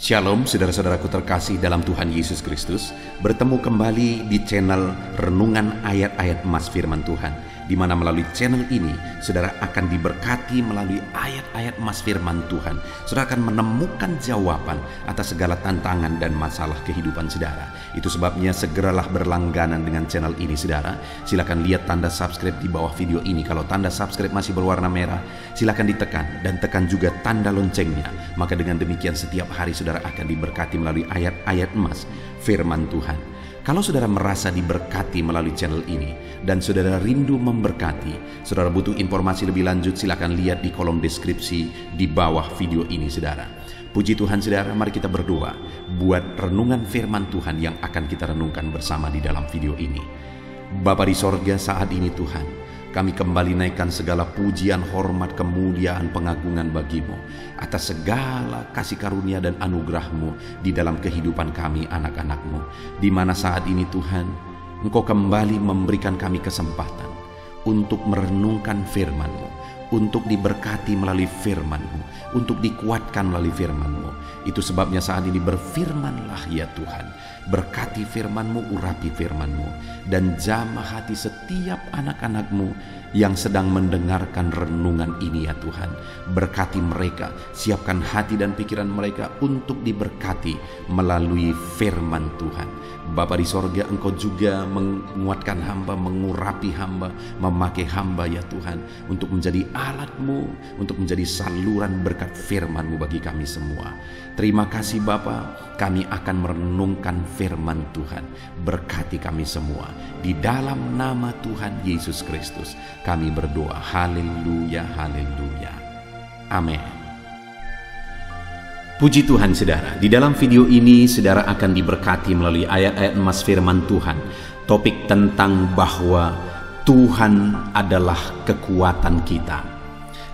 Shalom saudara-saudaraku terkasih dalam Tuhan Yesus Kristus. Bertemu kembali di channel Renungan Ayat-Ayat Emas Firman Tuhan, di mana melalui channel ini saudara akan diberkati melalui ayat-ayat emas firman Tuhan. Saudara akan menemukan jawaban atas segala tantangan dan masalah kehidupan saudara. Itu sebabnya segeralah berlangganan dengan channel ini saudara. Silakan lihat tanda subscribe di bawah video ini. Kalau tanda subscribe masih berwarna merah, silakan ditekan dan tekan juga tanda loncengnya. Maka dengan demikian setiap hari saudara akan diberkati melalui ayat-ayat emas firman Tuhan. Kalau saudara merasa diberkati melalui channel ini dan saudara rindu memberkati, saudara butuh informasi lebih lanjut, silakan lihat di kolom deskripsi di bawah video ini saudara. Puji Tuhan saudara, mari kita berdoa buat renungan firman Tuhan yang akan kita renungkan bersama di dalam video ini. Bapa di sorga, saat ini Tuhan, kami kembali naikkan segala pujian, hormat, kemuliaan, pengagungan bagimu atas segala kasih karunia dan anugerah-Mu di dalam kehidupan kami anak-anak-Mu. Di mana saat ini Tuhan, Engkau kembali memberikan kami kesempatan untuk merenungkan firman-Mu, untuk diberkati melalui firman-Mu, untuk dikuatkan melalui firman-Mu. Itu sebabnya saat ini berfirmanlah ya Tuhan. Berkati firman-Mu, urapi firman-Mu, dan jamah hati setiap anak-anak-Mu yang sedang mendengarkan renungan ini ya Tuhan. Berkati mereka, siapkan hati dan pikiran mereka untuk diberkati melalui firman Tuhan. Bapa di sorga, Engkau juga menguatkan hamba, mengurapi hamba, memakai hamba ya Tuhan, untuk menjadi alat-Mu, untuk menjadi saluran berkat firman-Mu bagi kami semua. Terima kasih Bapa, kami akan merenungkan firman Tuhan. Berkati kami semua. Di dalam nama Tuhan Yesus Kristus kami berdoa. Haleluya, haleluya. Amin. Puji Tuhan saudara, di dalam video ini saudara akan diberkati melalui ayat-ayat emas firman Tuhan. Topik tentang bahwa Tuhan adalah kekuatan kita.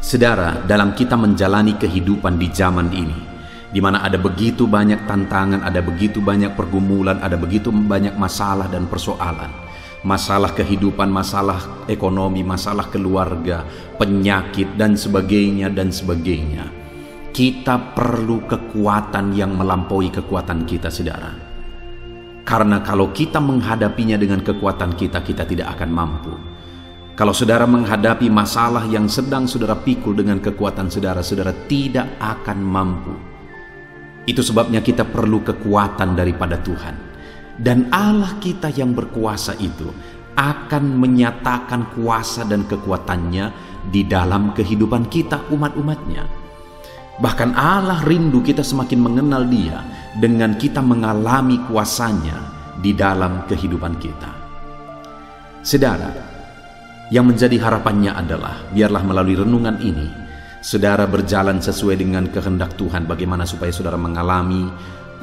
Saudara, dalam kita menjalani kehidupan di zaman ini, di mana ada begitu banyak tantangan, ada begitu banyak pergumulan, ada begitu banyak masalah dan persoalan. Masalah kehidupan, masalah ekonomi, masalah keluarga, penyakit dan sebagainya dan sebagainya. Kita perlu kekuatan yang melampaui kekuatan kita saudara. Karena kalau kita menghadapinya dengan kekuatan kita, kita tidak akan mampu. Kalau saudara menghadapi masalah yang sedang saudara pikul dengan kekuatan saudara, saudara tidak akan mampu. Itu sebabnya kita perlu kekuatan daripada Tuhan. Dan Allah kita yang berkuasa itu akan menyatakan kuasa dan kekuatannya di dalam kehidupan kita umat-umatnya. Bahkan Allah rindu kita semakin mengenal Dia dengan kita mengalami kuasanya di dalam kehidupan kita. Saudara, yang menjadi harapannya adalah biarlah melalui renungan ini saudara berjalan sesuai dengan kehendak Tuhan, bagaimana supaya saudara mengalami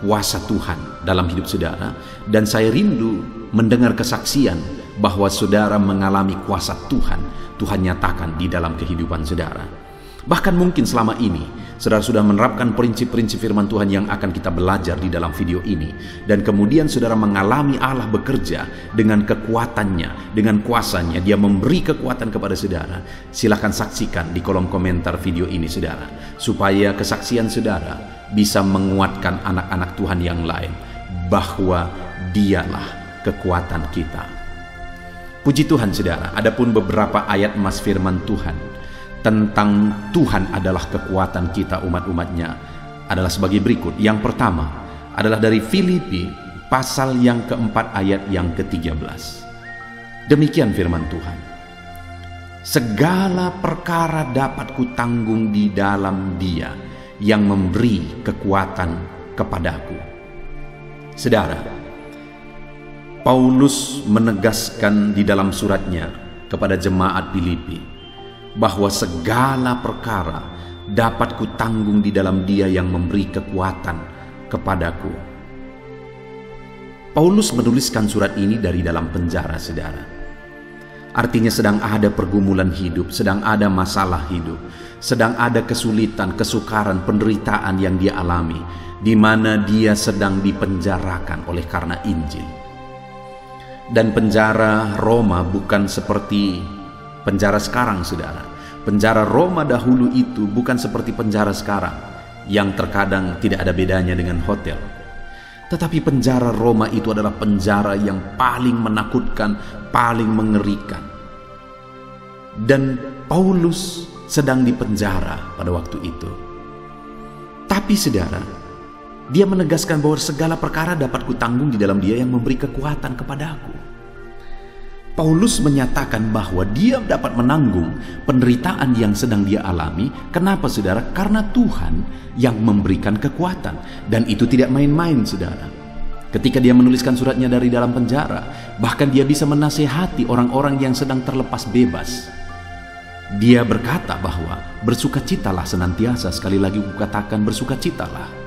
kuasa Tuhan dalam hidup saudara. Dan saya rindu mendengar kesaksian bahwa saudara mengalami kuasa Tuhan, Tuhan nyatakan di dalam kehidupan saudara. Bahkan mungkin selama ini saudara sudah menerapkan prinsip-prinsip firman Tuhan yang akan kita belajar di dalam video ini, dan kemudian saudara mengalami Allah bekerja dengan kekuatannya, dengan kuasanya. Dia memberi kekuatan kepada saudara. Silakan saksikan di kolom komentar video ini saudara, supaya kesaksian saudara bisa menguatkan anak-anak Tuhan yang lain bahwa Dialah kekuatan kita. Puji Tuhan saudara, adapun beberapa ayat emas firman Tuhan tentang Tuhan adalah kekuatan kita umat-umatnya adalah sebagai berikut. Yang pertama adalah dari Filipi pasal yang keempat ayat yang ke-13. Demikian firman Tuhan. Segala perkara dapat kutanggung di dalam Dia yang memberi kekuatan kepadaku. Saudara, Paulus menegaskan di dalam suratnya kepada jemaat Filipi bahwa segala perkara dapat kutanggung di dalam Dia yang memberi kekuatan kepadaku. Paulus menuliskan surat ini dari dalam penjara saudara. Artinya sedang ada pergumulan hidup, sedang ada masalah hidup, sedang ada kesulitan, kesukaran, penderitaan yang dia alami, di mana dia sedang dipenjarakan oleh karena Injil. Dan penjara Roma bukan seperti penjara sekarang saudara. Penjara Roma dahulu itu bukan seperti penjara sekarang. yang terkadang tidak ada bedanya dengan hotel. Tetapi penjara Roma itu adalah penjara yang paling menakutkan, paling mengerikan. Dan Paulus sedang dipenjara pada waktu itu. Tapi saudara, dia menegaskan bahwa segala perkara dapat kutanggung di dalam Dia yang memberi kekuatan kepadaku. Paulus menyatakan bahwa dia dapat menanggung penderitaan yang sedang dia alami. Kenapa saudara? Karena Tuhan yang memberikan kekuatan. Dan itu tidak main-main saudara. Ketika dia menuliskan suratnya dari dalam penjara, bahkan dia bisa menasehati orang-orang yang sedang terlepas bebas. Dia berkata bahwa bersukacitalah senantiasa. Sekali lagi kukatakan bersukacitalah.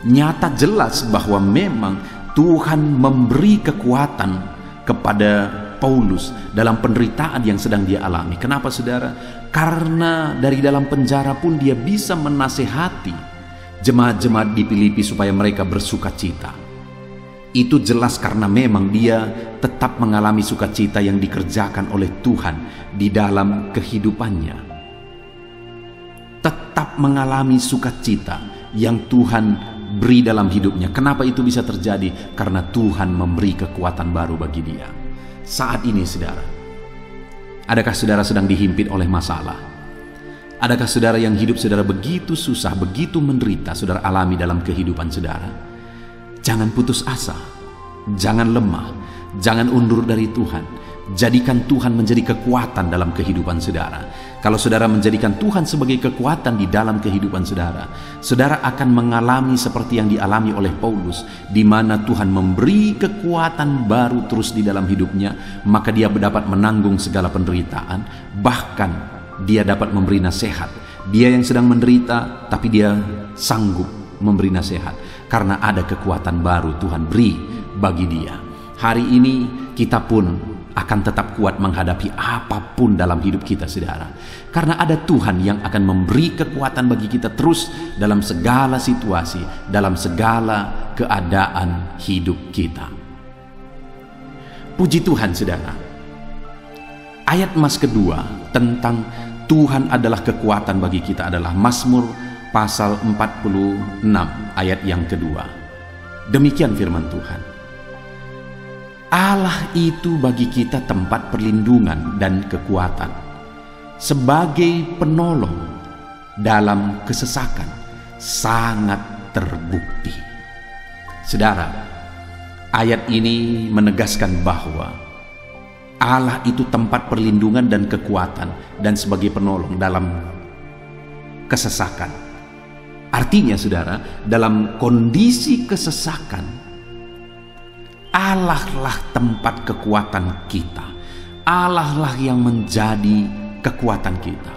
Nyata jelas bahwa memang Tuhan memberi kekuatan kepada Paulus dalam penderitaan yang sedang dia alami. Kenapa saudara? Karena dari dalam penjara pun dia bisa menasehati jemaat-jemaat di Filipi supaya mereka bersukacita. Itu jelas karena memang dia tetap mengalami sukacita yang dikerjakan oleh Tuhan di dalam kehidupannya. Tetap mengalami sukacita yang Tuhan beri dalam hidupnya. Kenapa itu bisa terjadi? Karena Tuhan memberi kekuatan baru bagi dia. Saat ini saudara, adakah saudara sedang dihimpit oleh masalah? Adakah saudara yang hidup saudara begitu susah, begitu menderita saudara alami dalam kehidupan saudara? Jangan putus asa, jangan lemah, jangan undur dari Tuhan. Jadikan Tuhan menjadi kekuatan dalam kehidupan saudara. Kalau saudara menjadikan Tuhan sebagai kekuatan di dalam kehidupan saudara, saudara akan mengalami seperti yang dialami oleh Paulus, di mana Tuhan memberi kekuatan baru terus di dalam hidupnya, maka dia dapat menanggung segala penderitaan, bahkan dia dapat memberi nasihat. Dia yang sedang menderita, tapi dia sanggup memberi nasihat, karena ada kekuatan baru Tuhan beri bagi dia. Hari ini kita pun akan tetap kuat menghadapi apapun dalam hidup kita saudara, karena ada Tuhan yang akan memberi kekuatan bagi kita terus dalam segala situasi, dalam segala keadaan hidup kita. Puji Tuhan saudara. Ayat Mas kedua tentang Tuhan adalah kekuatan bagi kita adalah Mazmur pasal 46 ayat yang kedua. Demikian firman Tuhan. Allah itu bagi kita tempat perlindungan dan kekuatan, sebagai penolong dalam kesesakan, sangat terbukti. Saudara, ayat ini menegaskan bahwa Allah itu tempat perlindungan dan kekuatan dan sebagai penolong dalam kesesakan. Artinya saudara, dalam kondisi kesesakan, Allah lah tempat kekuatan kita. Allah lah yang menjadi kekuatan kita.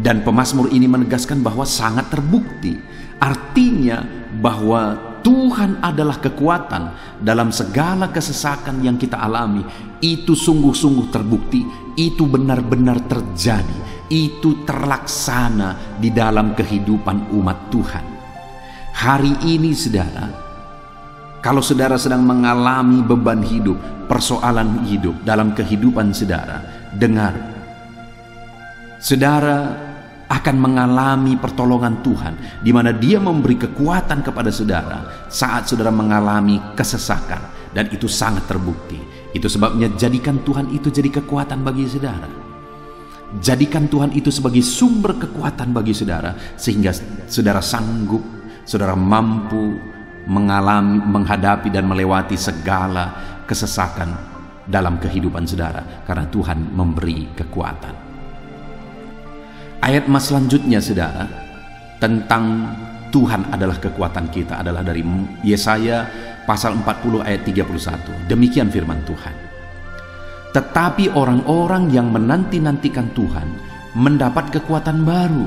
Dan pemazmur ini menegaskan bahwa sangat terbukti. Artinya bahwa Tuhan adalah kekuatan dalam segala kesesakan yang kita alami. Itu sungguh-sungguh terbukti. Itu benar-benar terjadi. Itu terlaksana di dalam kehidupan umat Tuhan. Hari ini saudara, kalau saudara sedang mengalami beban hidup, persoalan hidup dalam kehidupan saudara, dengar, saudara akan mengalami pertolongan Tuhan, di mana Dia memberi kekuatan kepada saudara saat saudara mengalami kesesakan, dan itu sangat terbukti. Itu sebabnya jadikan Tuhan itu jadi kekuatan bagi saudara. Jadikan Tuhan itu sebagai sumber kekuatan bagi saudara, sehingga saudara sanggup, saudara mampu menghadapi dan melewati segala kesesakan dalam kehidupan saudara, karena Tuhan memberi kekuatan. Ayat Mas selanjutnya saudara, tentang Tuhan adalah kekuatan kita, adalah dari Yesaya pasal 40 ayat 31. Demikian firman Tuhan. Tetapi orang-orang yang menanti-nantikan Tuhan mendapat kekuatan baru.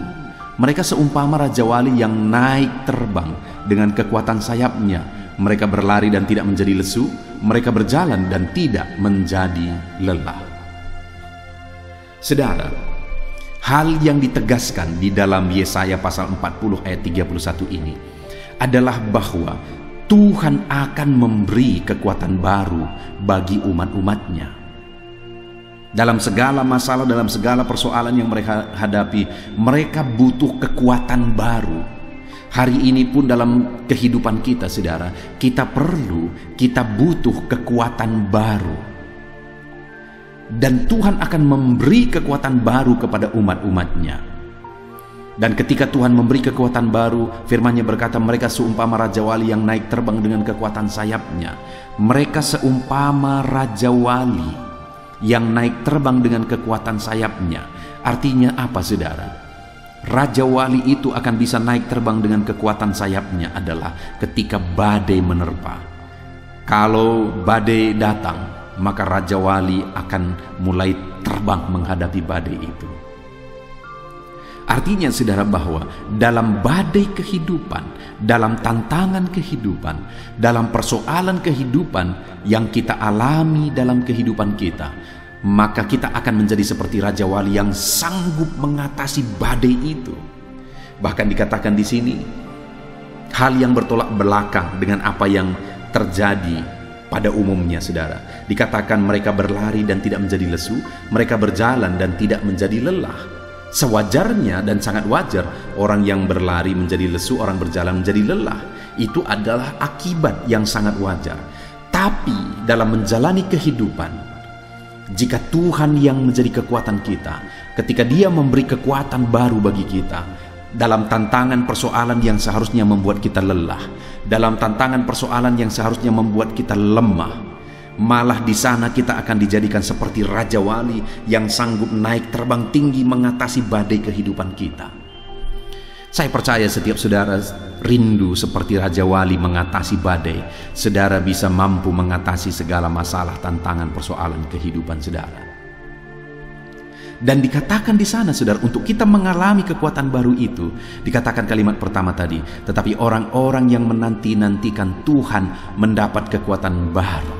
Mereka seumpama Raja Wali yang naik terbang dengan kekuatan sayapnya. Mereka berlari dan tidak menjadi lesu. Mereka berjalan dan tidak menjadi lelah. Saudara, hal yang ditegaskan di dalam Yesaya pasal 40 ayat 31 ini adalah bahwa Tuhan akan memberi kekuatan baru bagi umat-umatnya. Dalam segala masalah, dalam segala persoalan yang mereka hadapi, mereka butuh kekuatan baru. Hari ini pun dalam kehidupan kita, saudara, kita butuh kekuatan baru. Dan Tuhan akan memberi kekuatan baru kepada umat-umatnya. Dan ketika Tuhan memberi kekuatan baru, firman-Nya berkata, mereka seumpama Raja Wali yang naik terbang dengan kekuatan sayapnya. Mereka seumpama Raja Wali yang naik terbang dengan kekuatan sayapnya. Artinya apa, saudara? Raja Wali itu akan bisa naik terbang dengan kekuatan sayapnya adalah ketika badai menerpa. Kalau badai datang, maka Raja Wali akan mulai terbang menghadapi badai itu. Artinya, saudara, bahwa dalam badai kehidupan, dalam tantangan kehidupan, dalam persoalan kehidupan yang kita alami dalam kehidupan kita, maka kita akan menjadi seperti Raja Wali yang sanggup mengatasi badai itu. Bahkan dikatakan di sini, hal yang bertolak belakang dengan apa yang terjadi pada umumnya, saudara. Dikatakan mereka berlari dan tidak menjadi lesu, mereka berjalan dan tidak menjadi lelah. Sewajarnya dan sangat wajar orang yang berlari menjadi lesu, orang berjalan menjadi lelah. Itu adalah akibat yang sangat wajar. Tapi dalam menjalani kehidupan, jika Tuhan yang menjadi kekuatan kita, ketika Dia memberi kekuatan baru bagi kita, dalam tantangan persoalan yang seharusnya membuat kita lelah, dalam tantangan persoalan yang seharusnya membuat kita lemah, malah di sana kita akan dijadikan seperti Raja Wali yang sanggup naik terbang tinggi mengatasi badai kehidupan kita. Saya percaya setiap saudara rindu seperti Raja Wali mengatasi badai. Saudara bisa mampu mengatasi segala masalah, tantangan, persoalan kehidupan saudara. Dan dikatakan di sana, saudara, untuk kita mengalami kekuatan baru itu, dikatakan kalimat pertama tadi, tetapi orang-orang yang menanti-nantikan Tuhan mendapat kekuatan baru.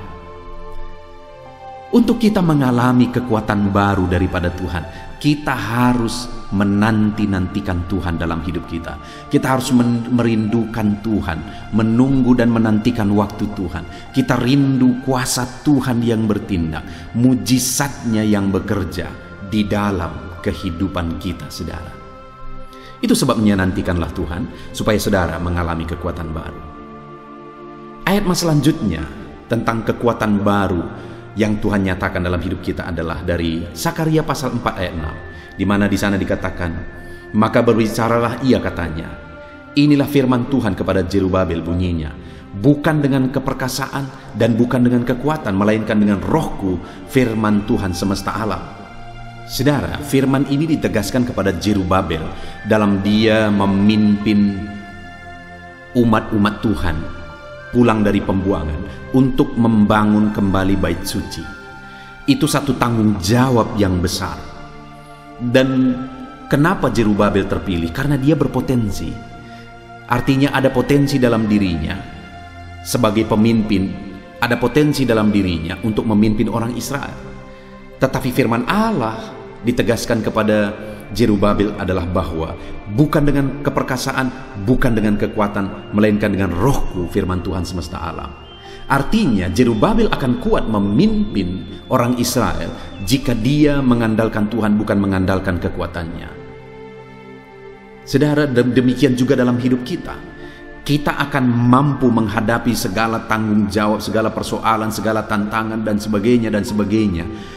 Untuk kita mengalami kekuatan baru daripada Tuhan, kita harus menanti-nantikan Tuhan dalam hidup kita. Kita harus merindukan Tuhan, menunggu dan menantikan waktu Tuhan. Kita rindu kuasa Tuhan yang bertindak, mujizatnya yang bekerja di dalam kehidupan kita, saudara. Itu sebabnya nantikanlah Tuhan, supaya saudara mengalami kekuatan baru. Ayat selanjutnya tentang kekuatan baru yang Tuhan nyatakan dalam hidup kita adalah dari Sakaria pasal 4 ayat 6, di mana di sana dikatakan, maka berbicaralah ia, katanya, inilah firman Tuhan kepada Zerubabel bunyinya, bukan dengan keperkasaan dan bukan dengan kekuatan, melainkan dengan rohku, firman Tuhan semesta alam. Saudara, firman ini ditegaskan kepada Zerubabel dalam dia memimpin umat-umat Tuhan pulang dari pembuangan untuk membangun kembali bait suci. Itu satu tanggung jawab yang besar. Dan kenapa Zerubabel terpilih? Karena dia berpotensi. Artinya ada potensi dalam dirinya sebagai pemimpin, ada potensi dalam dirinya untuk memimpin orang Israel. Tetapi firman Allah ditegaskan kepada Zerubabel adalah bahwa bukan dengan keperkasaan, bukan dengan kekuatan, melainkan dengan rohku, firman Tuhan semesta alam. Artinya Zerubabel akan kuat memimpin orang Israel jika dia mengandalkan Tuhan, bukan mengandalkan kekuatannya. Saudara, demikian juga dalam hidup kita. Kita akan mampu menghadapi segala tanggung jawab, segala persoalan, segala tantangan dan sebagainya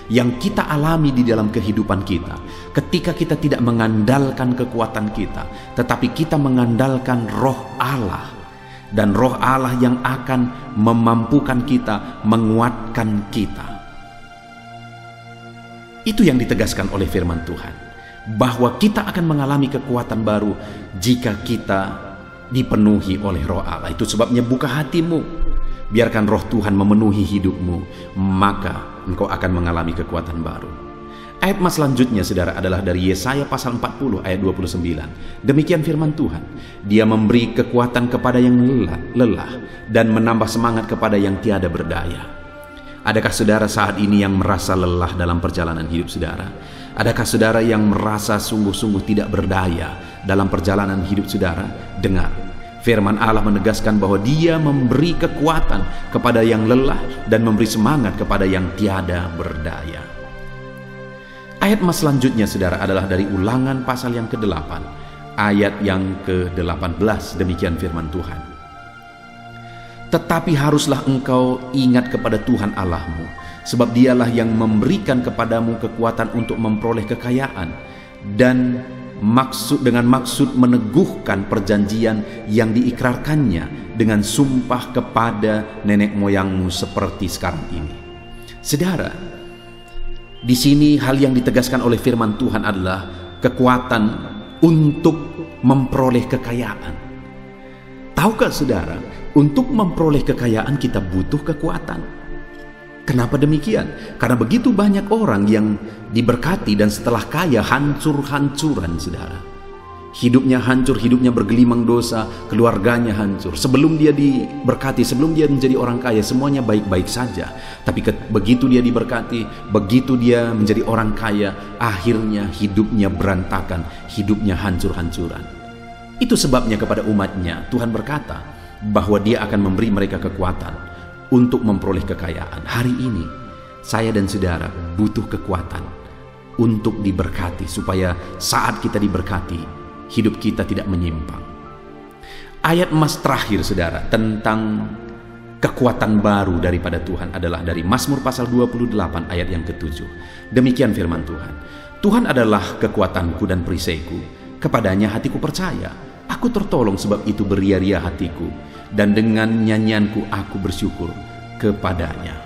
yang kita alami di dalam kehidupan kita. Ketika kita tidak mengandalkan kekuatan kita, tetapi kita mengandalkan roh Allah. Dan roh Allah yang akan memampukan kita, menguatkan kita. Itu yang ditegaskan oleh firman Tuhan, bahwa kita akan mengalami kekuatan baru jika kita dipenuhi oleh roh Allah. Itu sebabnya buka hatimu, biarkan roh Tuhan memenuhi hidupmu, maka engkau akan mengalami kekuatan baru. Ayat selanjutnya, saudara, adalah dari Yesaya pasal 40 ayat 29. Demikian firman Tuhan, Dia memberi kekuatan kepada yang lelah dan menambah semangat kepada yang tiada berdaya. Adakah saudara saat ini yang merasa lelah dalam perjalanan hidup saudara? Adakah saudara yang merasa sungguh-sungguh tidak berdaya dalam perjalanan hidup saudara? Dengar, firman Allah menegaskan bahwa Dia memberi kekuatan kepada yang lelah dan memberi semangat kepada yang tiada berdaya. Ayat emas selanjutnya saudara adalah dari Ulangan pasal yang ke-8, ayat yang ke-18. Demikian firman Tuhan. Tetapi haruslah engkau ingat kepada Tuhan Allahmu, sebab dialah yang memberikan kepadamu kekuatan untuk memperoleh kekayaan, dan dengan maksud meneguhkan perjanjian yang diikrarkannya dengan sumpah kepada nenek moyangmu seperti sekarang ini. Saudara, di sini hal yang ditegaskan oleh firman Tuhan adalah kekuatan untuk memperoleh kekayaan. Tahukah saudara, untuk memperoleh kekayaan kita butuh kekuatan. Kenapa demikian? Karena begitu banyak orang yang diberkati dan setelah kaya hancur-hancuran, saudara. Hidupnya hancur, hidupnya bergelimang dosa, keluarganya hancur. Sebelum dia diberkati, sebelum dia menjadi orang kaya, semuanya baik-baik saja. Tapi begitu dia diberkati, begitu dia menjadi orang kaya, akhirnya hidupnya berantakan, hidupnya hancur-hancuran. Itu sebabnya kepada umatnya, Tuhan berkata bahwa dia akan memberi mereka kekuatan untuk memperoleh kekayaan. Hari ini saya dan saudara butuh kekuatan untuk diberkati, supaya saat kita diberkati hidup kita tidak menyimpang. Ayat emas terakhir saudara tentang kekuatan baru daripada Tuhan adalah dari Mazmur pasal 28 ayat yang ke-7. Demikian firman Tuhan. Tuhan adalah kekuatanku dan perisaiku, kepadanya hatiku percaya. Aku tertolong, sebab itu beria-ria hatiku, dan dengan nyanyianku aku bersyukur kepadanya.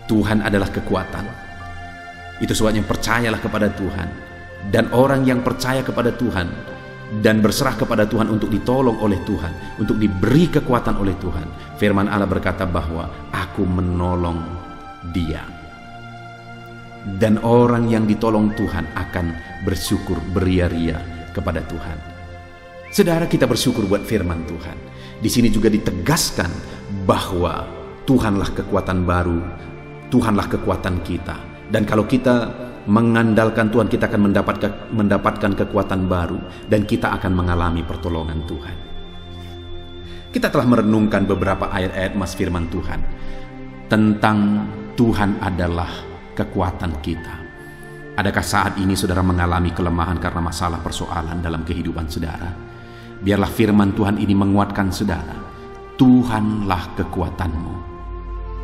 Tuhan adalah kekuatan. Itu sebabnya percayalah kepada Tuhan. Dan orang yang percaya kepada Tuhan dan berserah kepada Tuhan untuk ditolong oleh Tuhan, untuk diberi kekuatan oleh Tuhan, firman Allah berkata bahwa aku menolong dia. Dan orang yang ditolong Tuhan akan bersyukur beria-ria kepada Tuhan. Saudara, kita bersyukur buat firman Tuhan. Di sini juga ditegaskan bahwa Tuhanlah kekuatan baru, Tuhanlah kekuatan kita. Dan kalau kita mengandalkan Tuhan, kita akan mendapatkan kekuatan baru, dan kita akan mengalami pertolongan Tuhan. Kita telah merenungkan beberapa ayat-ayat mas firman Tuhan tentang Tuhan adalah kekuatan kita. Adakah saat ini saudara mengalami kelemahan karena masalah persoalan dalam kehidupan saudara? Biarlah firman Tuhan ini menguatkan saudara. Tuhanlah kekuatanmu.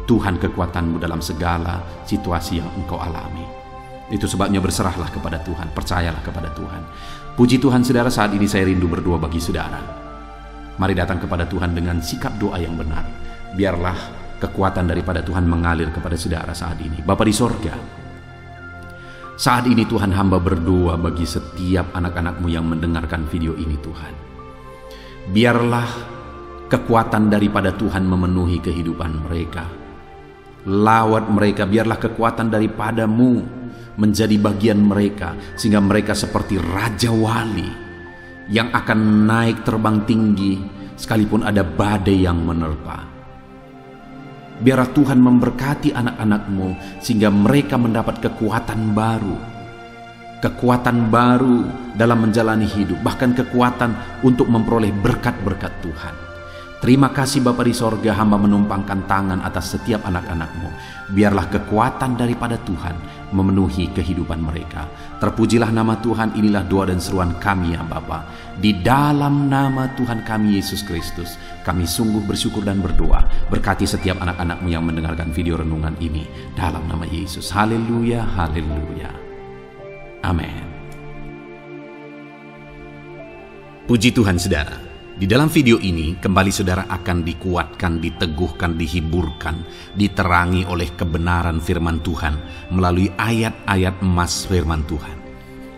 Tuhan kekuatanmu dalam segala situasi yang engkau alami. Itu sebabnya berserahlah kepada Tuhan, percayalah kepada Tuhan. Puji Tuhan saudara, saat ini saya rindu berdoa bagi saudara. Mari datang kepada Tuhan dengan sikap doa yang benar. Biarlah kekuatan daripada Tuhan mengalir kepada saudara saat ini. Bapa di sorga, saat ini Tuhan, hamba berdoa bagi setiap anak-anak-Mu yang mendengarkan video ini Tuhan. Biarlah kekuatan daripada Tuhan memenuhi kehidupan mereka. Lawat mereka, biarlah kekuatan daripada-Mu menjadi bagian mereka, sehingga mereka seperti Raja Wali yang akan naik terbang tinggi sekalipun ada badai yang menerpa. Biarlah Tuhan memberkati anak-anak-Mu sehingga mereka mendapat kekuatan baru dalam menjalani hidup, bahkan kekuatan untuk memperoleh berkat-berkat Tuhan. Terima kasih Bapa di sorga, hamba menumpangkan tangan atas setiap anak-anak-Mu. Biarlah kekuatan daripada Tuhan memenuhi kehidupan mereka. Terpujilah nama Tuhan. Inilah doa dan seruan kami ya Bapa. Di dalam nama Tuhan kami Yesus Kristus, kami sungguh bersyukur dan berdoa. Berkati setiap anak-anak-Mu yang mendengarkan video renungan ini. Dalam nama Yesus. Haleluya, haleluya. Amin. Puji Tuhan saudara. Di dalam video ini kembali saudara akan dikuatkan, diteguhkan, dihiburkan, diterangi oleh kebenaran firman Tuhan melalui ayat-ayat emas firman Tuhan.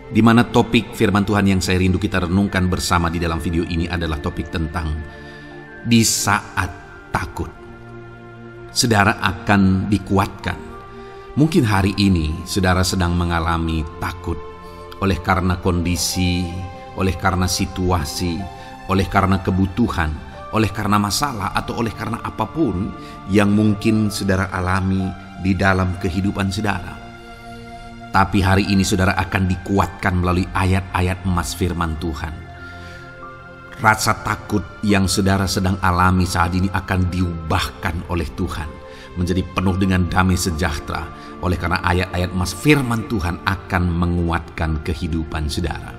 Di mana topik firman Tuhan yang saya rindu kita renungkan bersama di dalam video ini adalah topik tentang di saat takut. Saudara akan dikuatkan. Mungkin hari ini saudara sedang mengalami takut oleh karena kondisi, oleh karena situasi, oleh karena kebutuhan, oleh karena masalah, atau oleh karena apapun yang mungkin saudara alami di dalam kehidupan saudara. Tapi hari ini saudara akan dikuatkan melalui ayat-ayat emas firman Tuhan. Rasa takut yang saudara sedang alami saat ini akan diubahkan oleh Tuhan menjadi penuh dengan damai sejahtera, oleh karena ayat-ayat emas firman Tuhan akan menguatkan kehidupan saudara.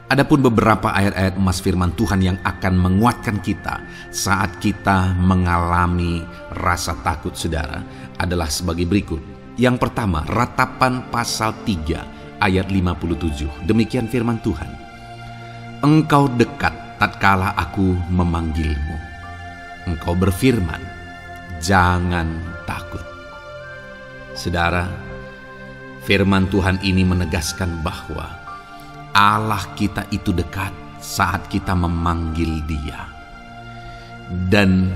Adapun beberapa ayat-ayat emas firman Tuhan yang akan menguatkan kita saat kita mengalami rasa takut saudara adalah sebagai berikut. Yang pertama, Ratapan pasal 3 ayat 57. Demikian firman Tuhan. Engkau dekat tatkala aku memanggilmu. Engkau berfirman, jangan takut. Saudara, firman Tuhan ini menegaskan bahwa Allah kita itu dekat saat kita memanggil Dia. Dan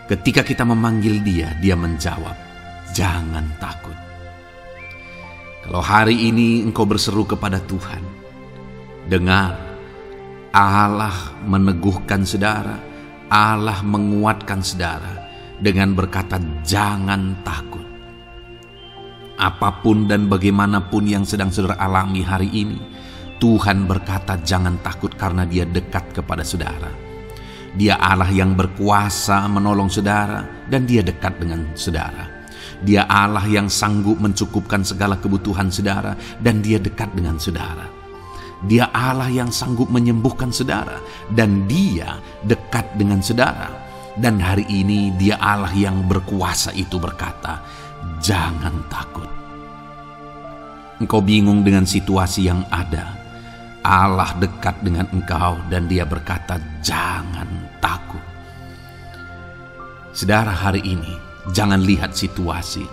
ketika kita memanggil Dia, Dia menjawab, jangan takut. Kalau hari ini engkau berseru kepada Tuhan, dengar, Allah meneguhkan saudara, Allah menguatkan saudara dengan berkata, jangan takut. Apapun dan bagaimanapun yang sedang saudara alami hari ini, Tuhan berkata jangan takut karena Dia dekat kepada saudara. Dia Allah yang berkuasa menolong saudara dan Dia dekat dengan saudara. Dia Allah yang sanggup mencukupkan segala kebutuhan saudara dan Dia dekat dengan saudara. Dia Allah yang sanggup menyembuhkan saudara dan Dia dekat dengan saudara. Dan hari ini Dia Allah yang berkuasa itu berkata, jangan takut. Engkau bingung dengan situasi yang ada. Allah dekat dengan engkau dan Dia berkata, jangan takut. Saudara, hari ini jangan lihat situasi.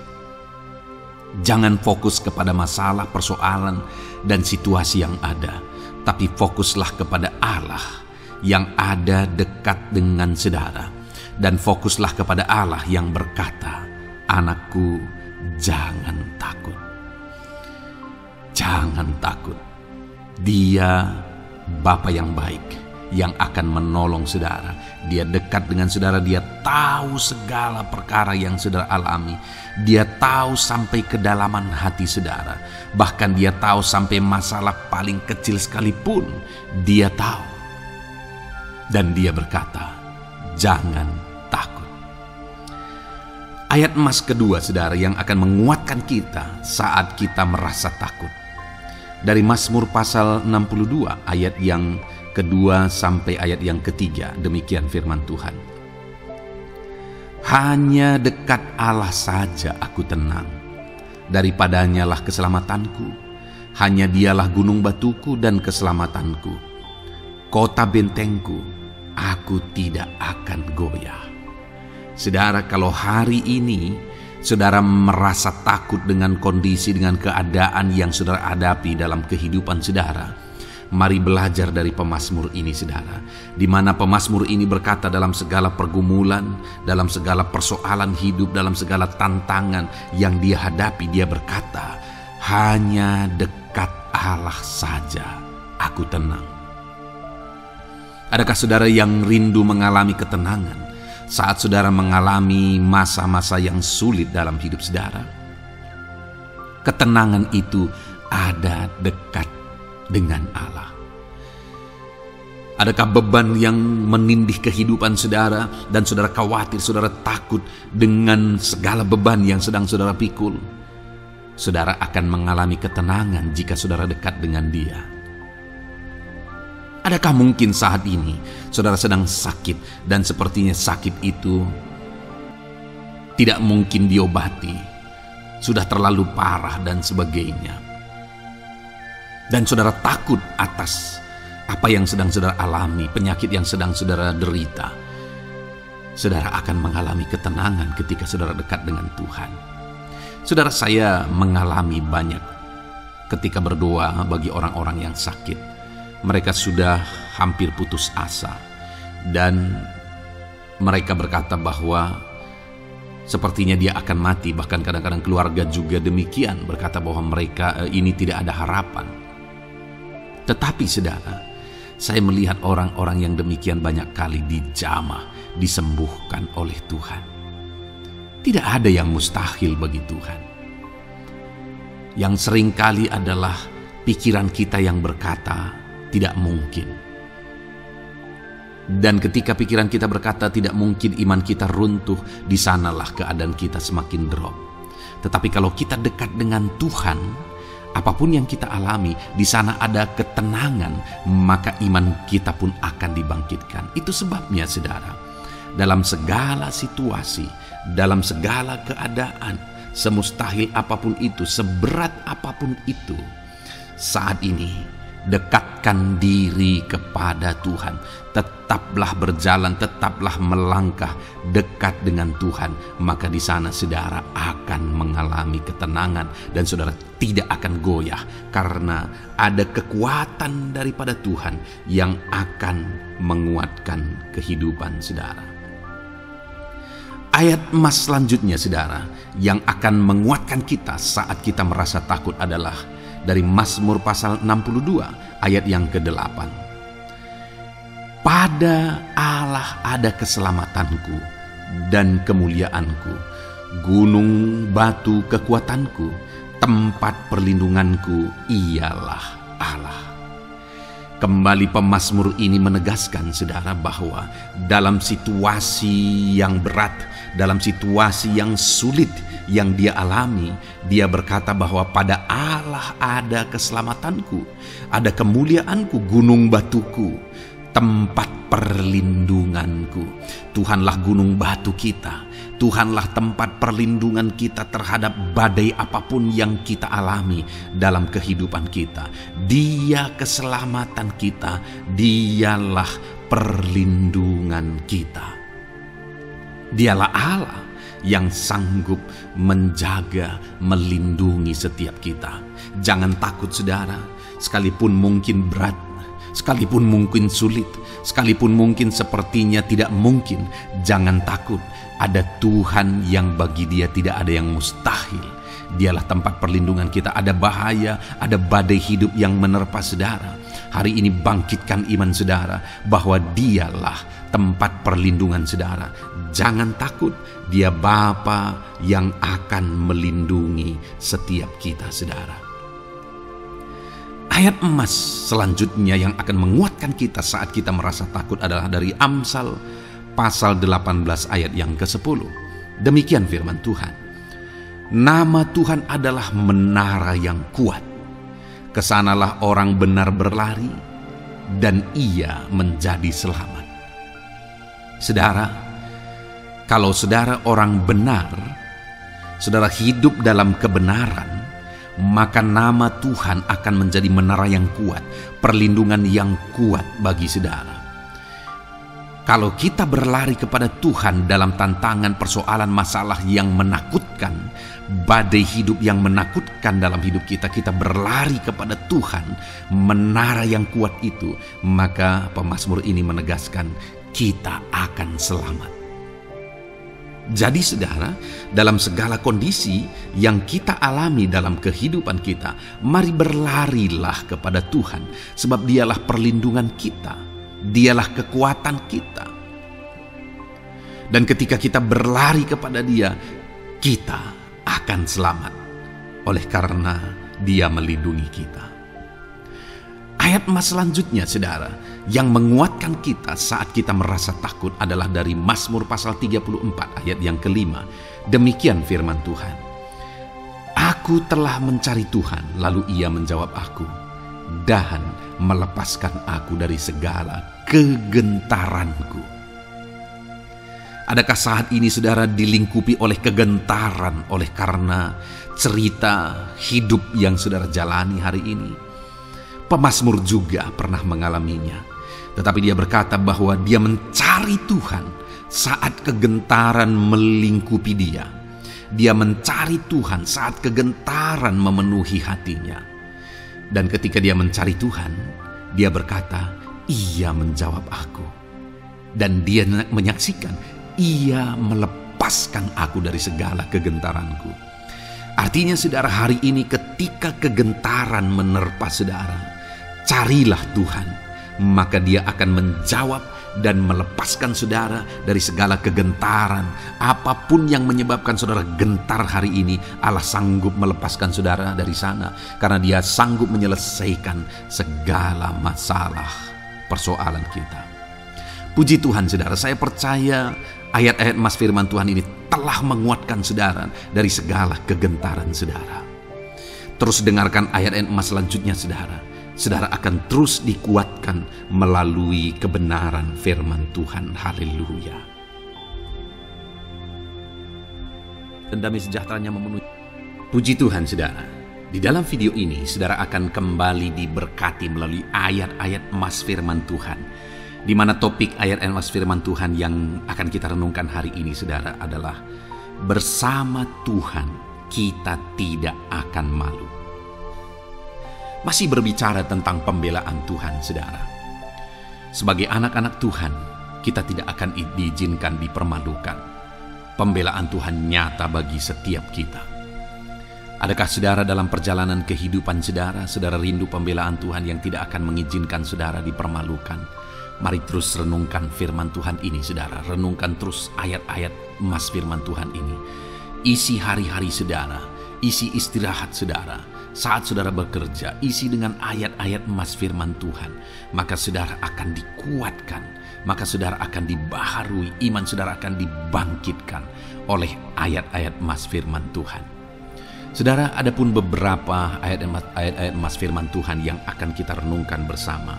Jangan fokus kepada masalah, persoalan, dan situasi yang ada. Tapi fokuslah kepada Allah yang ada dekat dengan saudara. Dan fokuslah kepada Allah yang berkata, anakku, jangan takut. Jangan takut. Dia Bapa yang baik yang akan menolong saudara. Dia dekat dengan saudara. Dia tahu segala perkara yang saudara alami. Dia tahu sampai kedalaman hati saudara. Bahkan Dia tahu sampai masalah paling kecil sekalipun. Dia tahu. Dan Dia berkata, jangan takut. Ayat emas kedua saudara yang akan menguatkan kita saat kita merasa takut. Dari Mazmur pasal 62 ayat yang kedua sampai ayat yang ketiga. Demikian firman Tuhan. Hanya dekat Allah saja aku tenang. Daripadanya lah keselamatanku. Hanya Dialah gunung batuku dan keselamatanku. Kota bentengku, aku tidak akan goyah. Saudara, kalau hari ini saudara merasa takut dengan kondisi, dengan keadaan yang saudara hadapi dalam kehidupan saudara, mari belajar dari pemazmur ini saudara. Di mana pemazmur ini berkata dalam segala pergumulan, dalam segala persoalan hidup, dalam segala tantangan yang dia hadapi, dia berkata, hanya dekat Allah saja aku tenang. Adakah saudara yang rindu mengalami ketenangan saat saudara mengalami masa-masa yang sulit dalam hidup saudara? Ketenangan itu ada dekat dengan Allah. Adakah beban yang menindih kehidupan saudara dan saudara khawatir, saudara takut dengan segala beban yang sedang saudara pikul? Saudara akan mengalami ketenangan jika saudara dekat dengan Dia. Adakah mungkin saat ini saudara sedang sakit dan sepertinya sakit itu tidak mungkin diobati, sudah terlalu parah dan sebagainya, dan saudara takut atas apa yang sedang saudara alami, penyakit yang sedang saudara derita? Saudara akan mengalami ketenangan ketika saudara dekat dengan Tuhan. Saudara, saya mengalami banyak ketika berdoa bagi orang-orang yang sakit. Mereka sudah hampir putus asa dan mereka berkata bahwa sepertinya dia akan mati. Bahkan kadang-kadang keluarga juga demikian, berkata bahwa mereka ini tidak ada harapan. Tetapi saudara, saya melihat orang-orang yang demikian banyak kali dijamah, disembuhkan oleh Tuhan. Tidak ada yang mustahil bagi Tuhan. Yang seringkali adalah pikiran kita yang berkata tidak mungkin. Dan ketika pikiran kita berkata tidak mungkin, iman kita runtuh, di sanalah keadaan kita semakin drop. Tetapi kalau kita dekat dengan Tuhan, apapun yang kita alami, di sana ada ketenangan, maka iman kita pun akan dibangkitkan. Itu sebabnya saudara, dalam segala situasi, dalam segala keadaan, semustahil apapun itu, seberat apapun itu, saat ini dekatkan diri kepada Tuhan. Tetaplah berjalan, tetaplah melangkah dekat dengan Tuhan. Maka di sana saudara akan mengalami ketenangan dan saudara tidak akan goyah, karena ada kekuatan daripada Tuhan yang akan menguatkan kehidupan saudara. Ayat emas selanjutnya saudara yang akan menguatkan kita saat kita merasa takut adalah dari Mazmur pasal 62 ayat yang ke-8. Pada Allah ada keselamatanku dan kemuliaanku, gunung batu kekuatanku, tempat perlindunganku ialah Allah. Kembali pemazmur ini menegaskan saudara bahwa dalam situasi yang berat, dalam situasi yang sulit yang dia alami, dia berkata bahwa pada Allah ada keselamatanku, ada kemuliaanku, gunung batuku, tempat perlindunganku. Tuhanlah gunung batu kita. Tuhanlah tempat perlindungan kita terhadap badai apapun yang kita alami dalam kehidupan kita. Dia keselamatan kita, dialah perlindungan kita. Dialah Allah yang sanggup menjaga, melindungi setiap kita. Jangan takut saudara, sekalipun mungkin berat, sekalipun mungkin sulit, sekalipun mungkin sepertinya tidak mungkin, jangan takut. Ada Tuhan yang bagi dia tidak ada yang mustahil. Dialah tempat perlindungan kita. Ada bahaya, ada badai hidup yang menerpa saudara. Hari ini bangkitkan iman saudara bahwa dialah tempat perlindungan saudara. Jangan takut, dia Bapa yang akan melindungi setiap kita saudara. Ayat emas selanjutnya yang akan menguatkan kita saat kita merasa takut adalah dari Amsal pasal 18 ayat yang ke-10. Demikian firman Tuhan. Nama Tuhan adalah menara yang kuat. Kesanalah orang benar berlari dan ia menjadi selamat. Saudara, kalau saudara orang benar, saudara hidup dalam kebenaran, maka nama Tuhan akan menjadi menara yang kuat, perlindungan yang kuat bagi saudara. Kalau kita berlari kepada Tuhan dalam tantangan, persoalan, masalah yang menakutkan, badai hidup yang menakutkan dalam hidup kita, kita berlari kepada Tuhan, menara yang kuat itu, maka pemazmur ini menegaskan kita akan selamat. Jadi saudara, dalam segala kondisi yang kita alami dalam kehidupan kita, mari berlarilah kepada Tuhan, sebab dialah perlindungan kita. Dialah kekuatan kita. Dan ketika kita berlari kepada dia, kita akan selamat. Oleh karena dia melindungi kita. Ayat emas selanjutnya saudara, yang menguatkan kita saat kita merasa takut adalah dari Mazmur pasal 34 ayat yang ke-5. Demikian firman Tuhan. Aku telah mencari Tuhan, lalu ia menjawab aku, dan melepaskan aku dari segala kegentaranku. Adakah saat ini saudara dilingkupi oleh kegentaran oleh karena cerita hidup yang saudara jalani hari ini? Pemazmur juga pernah mengalaminya. Tetapi dia berkata bahwa dia mencari Tuhan saat kegentaran melingkupi dia. Dia mencari Tuhan saat kegentaran memenuhi hatinya. Dan ketika dia mencari Tuhan, dia berkata, ia menjawab aku. Dan dia menyaksikan, ia melepaskan aku dari segala kegentaranku. Artinya saudara, hari ini ketika kegentaran menerpa saudara, carilah Tuhan, maka dia akan menjawab dan melepaskan saudara dari segala kegentaran. Apapun yang menyebabkan saudara gentar hari ini, Allah sanggup melepaskan saudara dari sana, karena dia sanggup menyelesaikan segala masalah persoalan kita. Puji Tuhan saudara, saya percaya ayat-ayat emas firman Tuhan ini telah menguatkan saudara dari segala kegentaran saudara. Terus dengarkan ayat-ayat emas selanjutnya saudara. Saudara akan terus dikuatkan melalui kebenaran firman Tuhan. Haleluya. Dan damai sejahteranya memenuhi. Puji Tuhan saudara. Di dalam video ini saudara akan kembali diberkati melalui ayat-ayat emas firman Tuhan. Di mana topik ayat emas firman Tuhan yang akan kita renungkan hari ini saudara adalah bersama Tuhan kita tidak akan malu. Masih berbicara tentang pembelaan Tuhan saudara. Sebagai anak-anak Tuhan, kita tidak akan diizinkan dipermalukan. Pembelaan Tuhan nyata bagi setiap kita. Adakah saudara dalam perjalanan kehidupan saudara rindu pembelaan Tuhan yang tidak akan mengizinkan saudara dipermalukan? Mari terus renungkan firman Tuhan ini saudara. Renungkan terus ayat-ayat emas firman Tuhan ini. Isi hari-hari saudara, isi istirahat saudara. Saat saudara bekerja, isi dengan ayat-ayat emas firman Tuhan. Maka saudara akan dikuatkan. Maka saudara akan dibaharui. Iman saudara akan dibangkitkan oleh ayat-ayat emas firman Tuhan. Saudara, ada pun beberapa ayat-ayat emas firman Tuhan yang akan kita renungkan bersama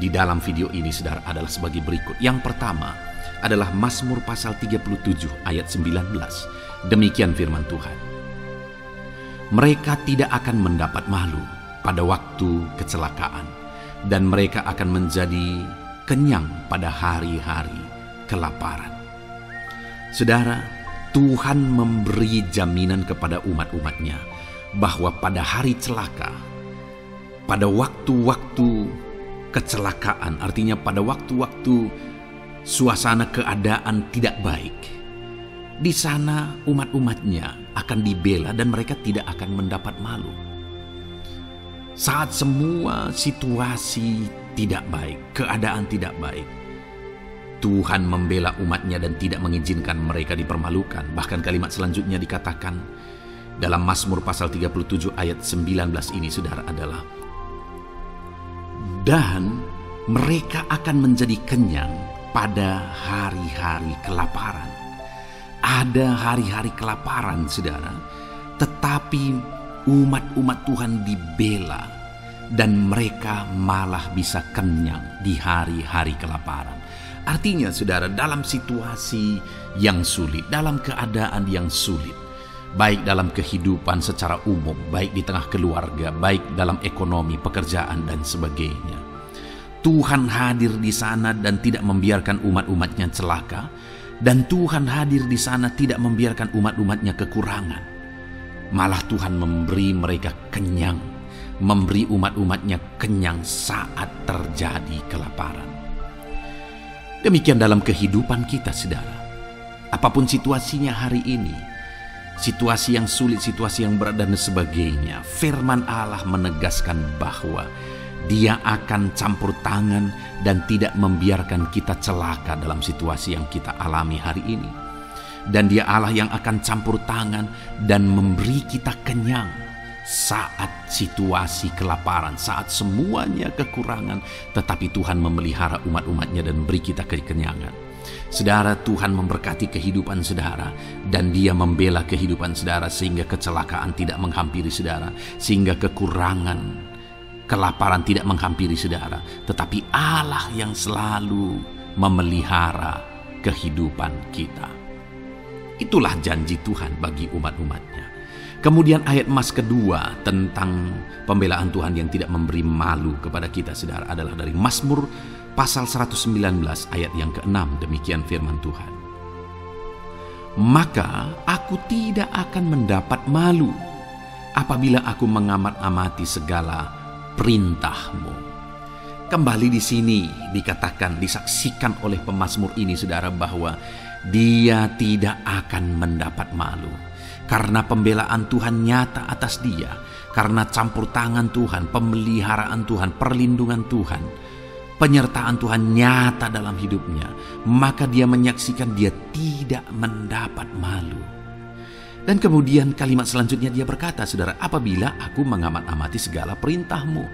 di dalam video ini saudara adalah sebagai berikut. Yang pertama adalah Mazmur pasal 37 ayat 19. Demikian firman Tuhan. Mereka tidak akan mendapat malu pada waktu kecelakaan, dan mereka akan menjadi kenyang pada hari-hari kelaparan. Saudara, Tuhan memberi jaminan kepada umat-umatnya bahwa pada hari celaka, pada waktu-waktu kecelakaan, artinya pada waktu-waktu suasana keadaan tidak baik, di sana umat-umatnya akan dibela dan mereka tidak akan mendapat malu. Saat semua situasi tidak baik, keadaan tidak baik, Tuhan membela umatnya dan tidak mengizinkan mereka dipermalukan. Bahkan kalimat selanjutnya dikatakan dalam Mazmur pasal 37 ayat 19 ini saudara adalah, dan mereka akan menjadi kenyang pada hari-hari kelaparan. Ada hari-hari kelaparan saudara, tetapi umat-umat Tuhan dibela dan mereka malah bisa kenyang di hari-hari kelaparan. Artinya saudara, dalam situasi yang sulit, dalam keadaan yang sulit, baik dalam kehidupan secara umum, baik di tengah keluarga, baik dalam ekonomi, pekerjaan dan sebagainya, Tuhan hadir di sana dan tidak membiarkan umat-umatnya celaka, dan Tuhan hadir di sana tidak membiarkan umat-umatnya kekurangan. Malah Tuhan memberi mereka kenyang, memberi umat-umatnya kenyang saat terjadi kelaparan. Demikian dalam kehidupan kita saudara. Apapun situasinya hari ini, situasi yang sulit, situasi yang berat dan sebagainya, firman Allah menegaskan bahwa Dia akan campur tangan dan tidak membiarkan kita celaka dalam situasi yang kita alami hari ini. Dan Dia Allah yang akan campur tangan dan memberi kita kenyang saat situasi kelaparan, saat semuanya kekurangan, tetapi Tuhan memelihara umat-umatnya dan beri kita kekenyangan. Saudara, Tuhan memberkati kehidupan saudara dan Dia membela kehidupan saudara sehingga kecelakaan tidak menghampiri saudara, sehingga kekurangan, kelaparan tidak menghampiri saudara, tetapi Allah yang selalu memelihara kehidupan kita. Itulah janji Tuhan bagi umat-umatnya. Kemudian ayat emas kedua tentang pembelaan Tuhan yang tidak memberi malu kepada kita saudara adalah dari Mazmur pasal 119 ayat yang ke-6. Demikian firman Tuhan. Maka aku tidak akan mendapat malu apabila aku mengamat-amati segala perintah-Mu. Kembali di sini dikatakan, disaksikan oleh pemazmur ini saudara bahwa dia tidak akan mendapat malu. Karena pembelaan Tuhan nyata atas dia, karena campur tangan Tuhan, pemeliharaan Tuhan, perlindungan Tuhan, penyertaan Tuhan nyata dalam hidupnya, maka dia menyaksikan dia tidak mendapat malu. Dan kemudian kalimat selanjutnya dia berkata, saudara, apabila aku mengamat-amati segala perintah-Mu.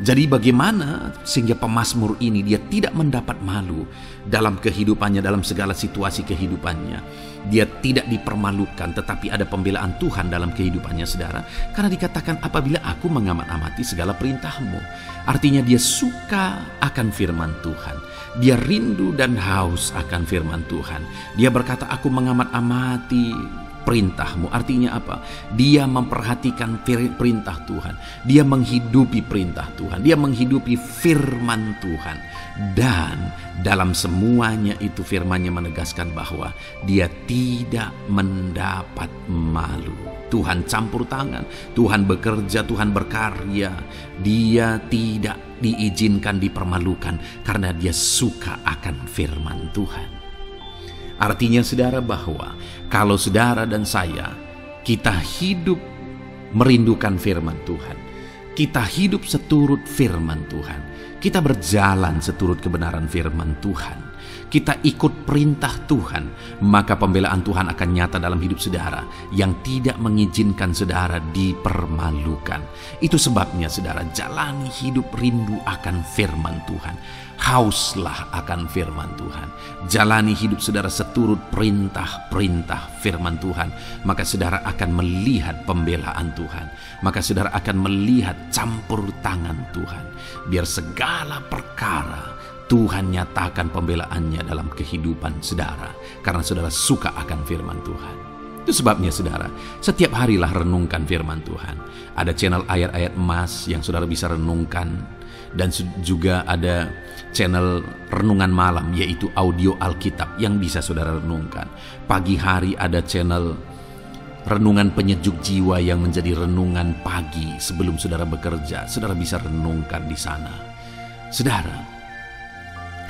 Jadi bagaimana sehingga pemazmur ini dia tidak mendapat malu dalam kehidupannya, dalam segala situasi kehidupannya. Dia tidak dipermalukan, tetapi ada pembelaan Tuhan dalam kehidupannya, saudara. Karena dikatakan apabila aku mengamat-amati segala perintah-Mu. Artinya dia suka akan firman Tuhan. Dia rindu dan haus akan firman Tuhan. Dia berkata, aku mengamat-amati perintah-Mu. Artinya apa? Dia memperhatikan perintah Tuhan. Dia menghidupi perintah Tuhan. Dia menghidupi firman Tuhan. Dan dalam semuanya itu firman-Nya menegaskan bahwa dia tidak mendapat malu. Tuhan campur tangan, Tuhan bekerja, Tuhan berkarya. Dia tidak diizinkan dipermalukan karena dia suka akan firman Tuhan. Artinya saudara bahwa kalau saudara dan saya, kita hidup merindukan firman Tuhan, kita hidup seturut firman Tuhan, kita berjalan seturut kebenaran firman Tuhan, kita ikut perintah Tuhan, maka pembelaan Tuhan akan nyata dalam hidup saudara yang tidak mengizinkan saudara dipermalukan. Itu sebabnya saudara, jalani hidup rindu akan firman Tuhan. Hauslah akan firman Tuhan. Jalani hidup saudara seturut perintah-perintah firman Tuhan. Maka saudara akan melihat pembelaan Tuhan. Maka saudara akan melihat campur tangan Tuhan. Biar segala perkara Tuhan nyatakan pembelaannya dalam kehidupan saudara. Karena saudara suka akan firman Tuhan. Itu sebabnya saudara, setiap harilah renungkan firman Tuhan. Ada channel ayat-ayat emas yang saudara bisa renungkan. Dan juga ada channel renungan malam, yaitu audio Alkitab yang bisa saudara renungkan. Pagi hari ada channel renungan penyejuk jiwa yang menjadi renungan pagi sebelum saudara bekerja. Saudara bisa renungkan di sana. Saudara,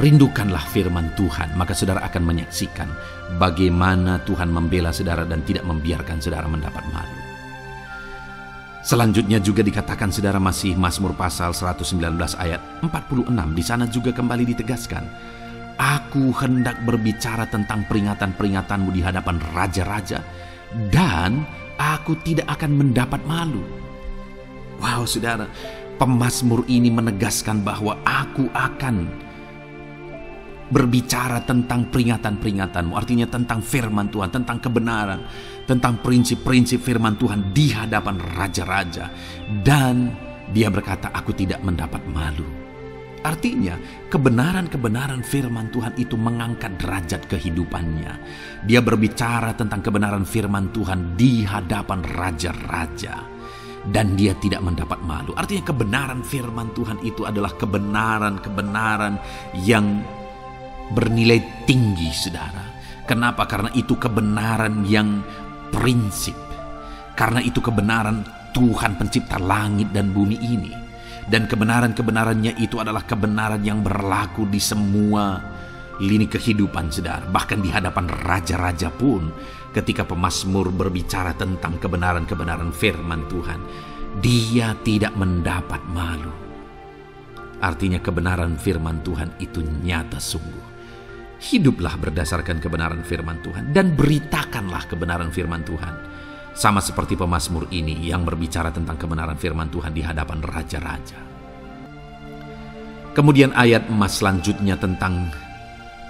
rindukanlah firman Tuhan, maka saudara akan menyaksikan bagaimana Tuhan membela saudara dan tidak membiarkan saudara mendapat malu. Selanjutnya juga dikatakan saudara, masih Mazmur pasal 119 ayat 46. Di sana juga kembali ditegaskan, aku hendak berbicara tentang peringatan-peringatanmu di hadapan raja-raja, dan aku tidak akan mendapat malu. Wow saudara, pemazmur ini menegaskan bahwa aku akan berbicara tentang peringatan-peringatanmu. Artinya tentang firman Tuhan, tentang kebenaran, tentang prinsip-prinsip firman Tuhan di hadapan raja-raja. Dan dia berkata, aku tidak mendapat malu. Artinya kebenaran-kebenaran firman Tuhan itu mengangkat derajat kehidupannya. Dia berbicara tentang kebenaran firman Tuhan di hadapan raja-raja. Dan dia tidak mendapat malu. Artinya kebenaran firman Tuhan itu adalah kebenaran-kebenaran yang bernilai tinggi saudara. Kenapa? Karena itu kebenaran yang prinsip. Karena itu kebenaran Tuhan pencipta langit dan bumi ini. Dan kebenaran-kebenarannya itu adalah kebenaran yang berlaku di semua lini kehidupan saudara. Bahkan di hadapan raja-raja pun, ketika pemazmur berbicara tentang kebenaran-kebenaran firman Tuhan, dia tidak mendapat malu. Artinya kebenaran firman Tuhan itu nyata sungguh. Hiduplah berdasarkan kebenaran firman Tuhan dan beritakanlah kebenaran firman Tuhan. Sama seperti pemazmur ini yang berbicara tentang kebenaran firman Tuhan di hadapan raja-raja. Kemudian ayat emas selanjutnya tentang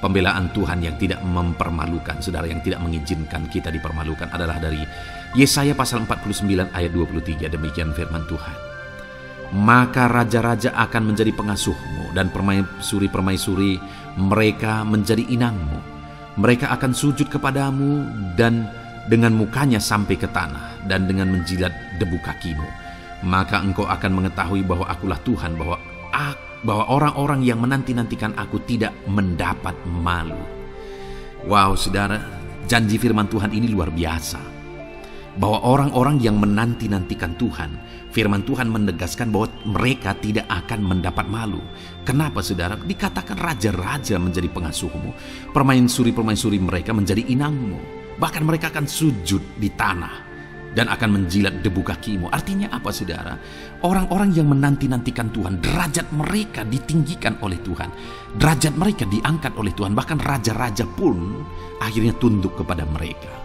pembelaan Tuhan yang tidak mempermalukan, saudara, yang tidak mengizinkan kita dipermalukan adalah dari Yesaya pasal 49 ayat 23. Demikian firman Tuhan. Maka raja-raja akan menjadi pengasuhmu dan permaisuri-permaisuri mereka menjadi inangmu. Mereka akan sujud kepadamu dan dengan mukanya sampai ke tanah dan dengan menjilat debu kakimu. Maka engkau akan mengetahui bahwa akulah Tuhan, bahwa orang-orang yang menanti-nantikan aku tidak mendapat malu. Wow saudara, janji firman Tuhan ini luar biasa. Bahwa orang-orang yang menanti-nantikan Tuhan, firman Tuhan menegaskan bahwa mereka tidak akan mendapat malu. Kenapa saudara? Dikatakan raja-raja menjadi pengasuhmu, permaisuri-permaisuri mereka menjadi inangmu. Bahkan mereka akan sujud di tanah dan akan menjilat debu kakimu. Artinya apa saudara? Orang-orang yang menanti-nantikan Tuhan, derajat mereka ditinggikan oleh Tuhan. Derajat mereka diangkat oleh Tuhan. Bahkan raja-raja pun akhirnya tunduk kepada mereka.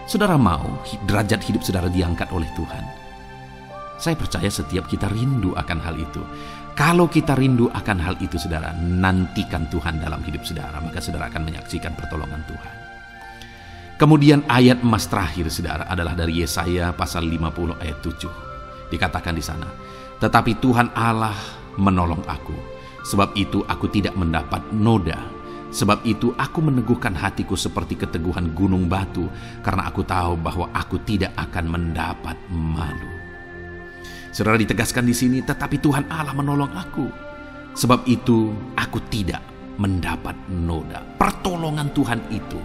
Saudara mau derajat hidup saudara diangkat oleh Tuhan? Saya percaya setiap kita rindu akan hal itu. Kalau kita rindu akan hal itu saudara, nantikan Tuhan dalam hidup saudara, maka saudara akan menyaksikan pertolongan Tuhan. Kemudian ayat emas terakhir saudara adalah dari Yesaya pasal 50 ayat 7. Dikatakan di sana, tetapi Tuhan Allah menolong aku, sebab itu aku tidak mendapat noda. Sebab itu aku meneguhkan hatiku seperti keteguhan gunung batu, karena aku tahu bahwa aku tidak akan mendapat malu. Saudara, ditegaskan di sini, tetapi Tuhan Allah menolong aku. Sebab itu aku tidak mendapat noda. Pertolongan Tuhan itu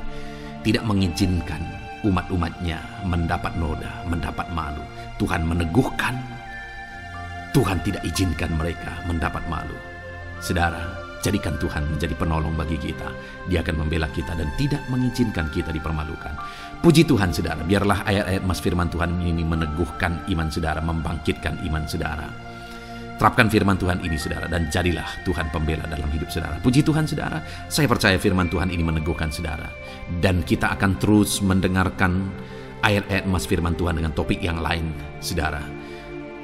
tidak mengizinkan umat-umatnya mendapat noda, mendapat malu. Tuhan meneguhkan, Tuhan tidak izinkan mereka mendapat malu. Saudara, jadikan Tuhan menjadi penolong bagi kita. Dia akan membela kita dan tidak mengizinkan kita dipermalukan. Puji Tuhan saudara, biarlah ayat-ayat mas firman Tuhan ini meneguhkan iman saudara, membangkitkan iman saudara. Terapkan firman Tuhan ini saudara, dan jadilah Tuhan pembela dalam hidup saudara. Puji Tuhan saudara, saya percaya firman Tuhan ini meneguhkan saudara. Dan kita akan terus mendengarkan ayat-ayat mas firman Tuhan dengan topik yang lain saudara.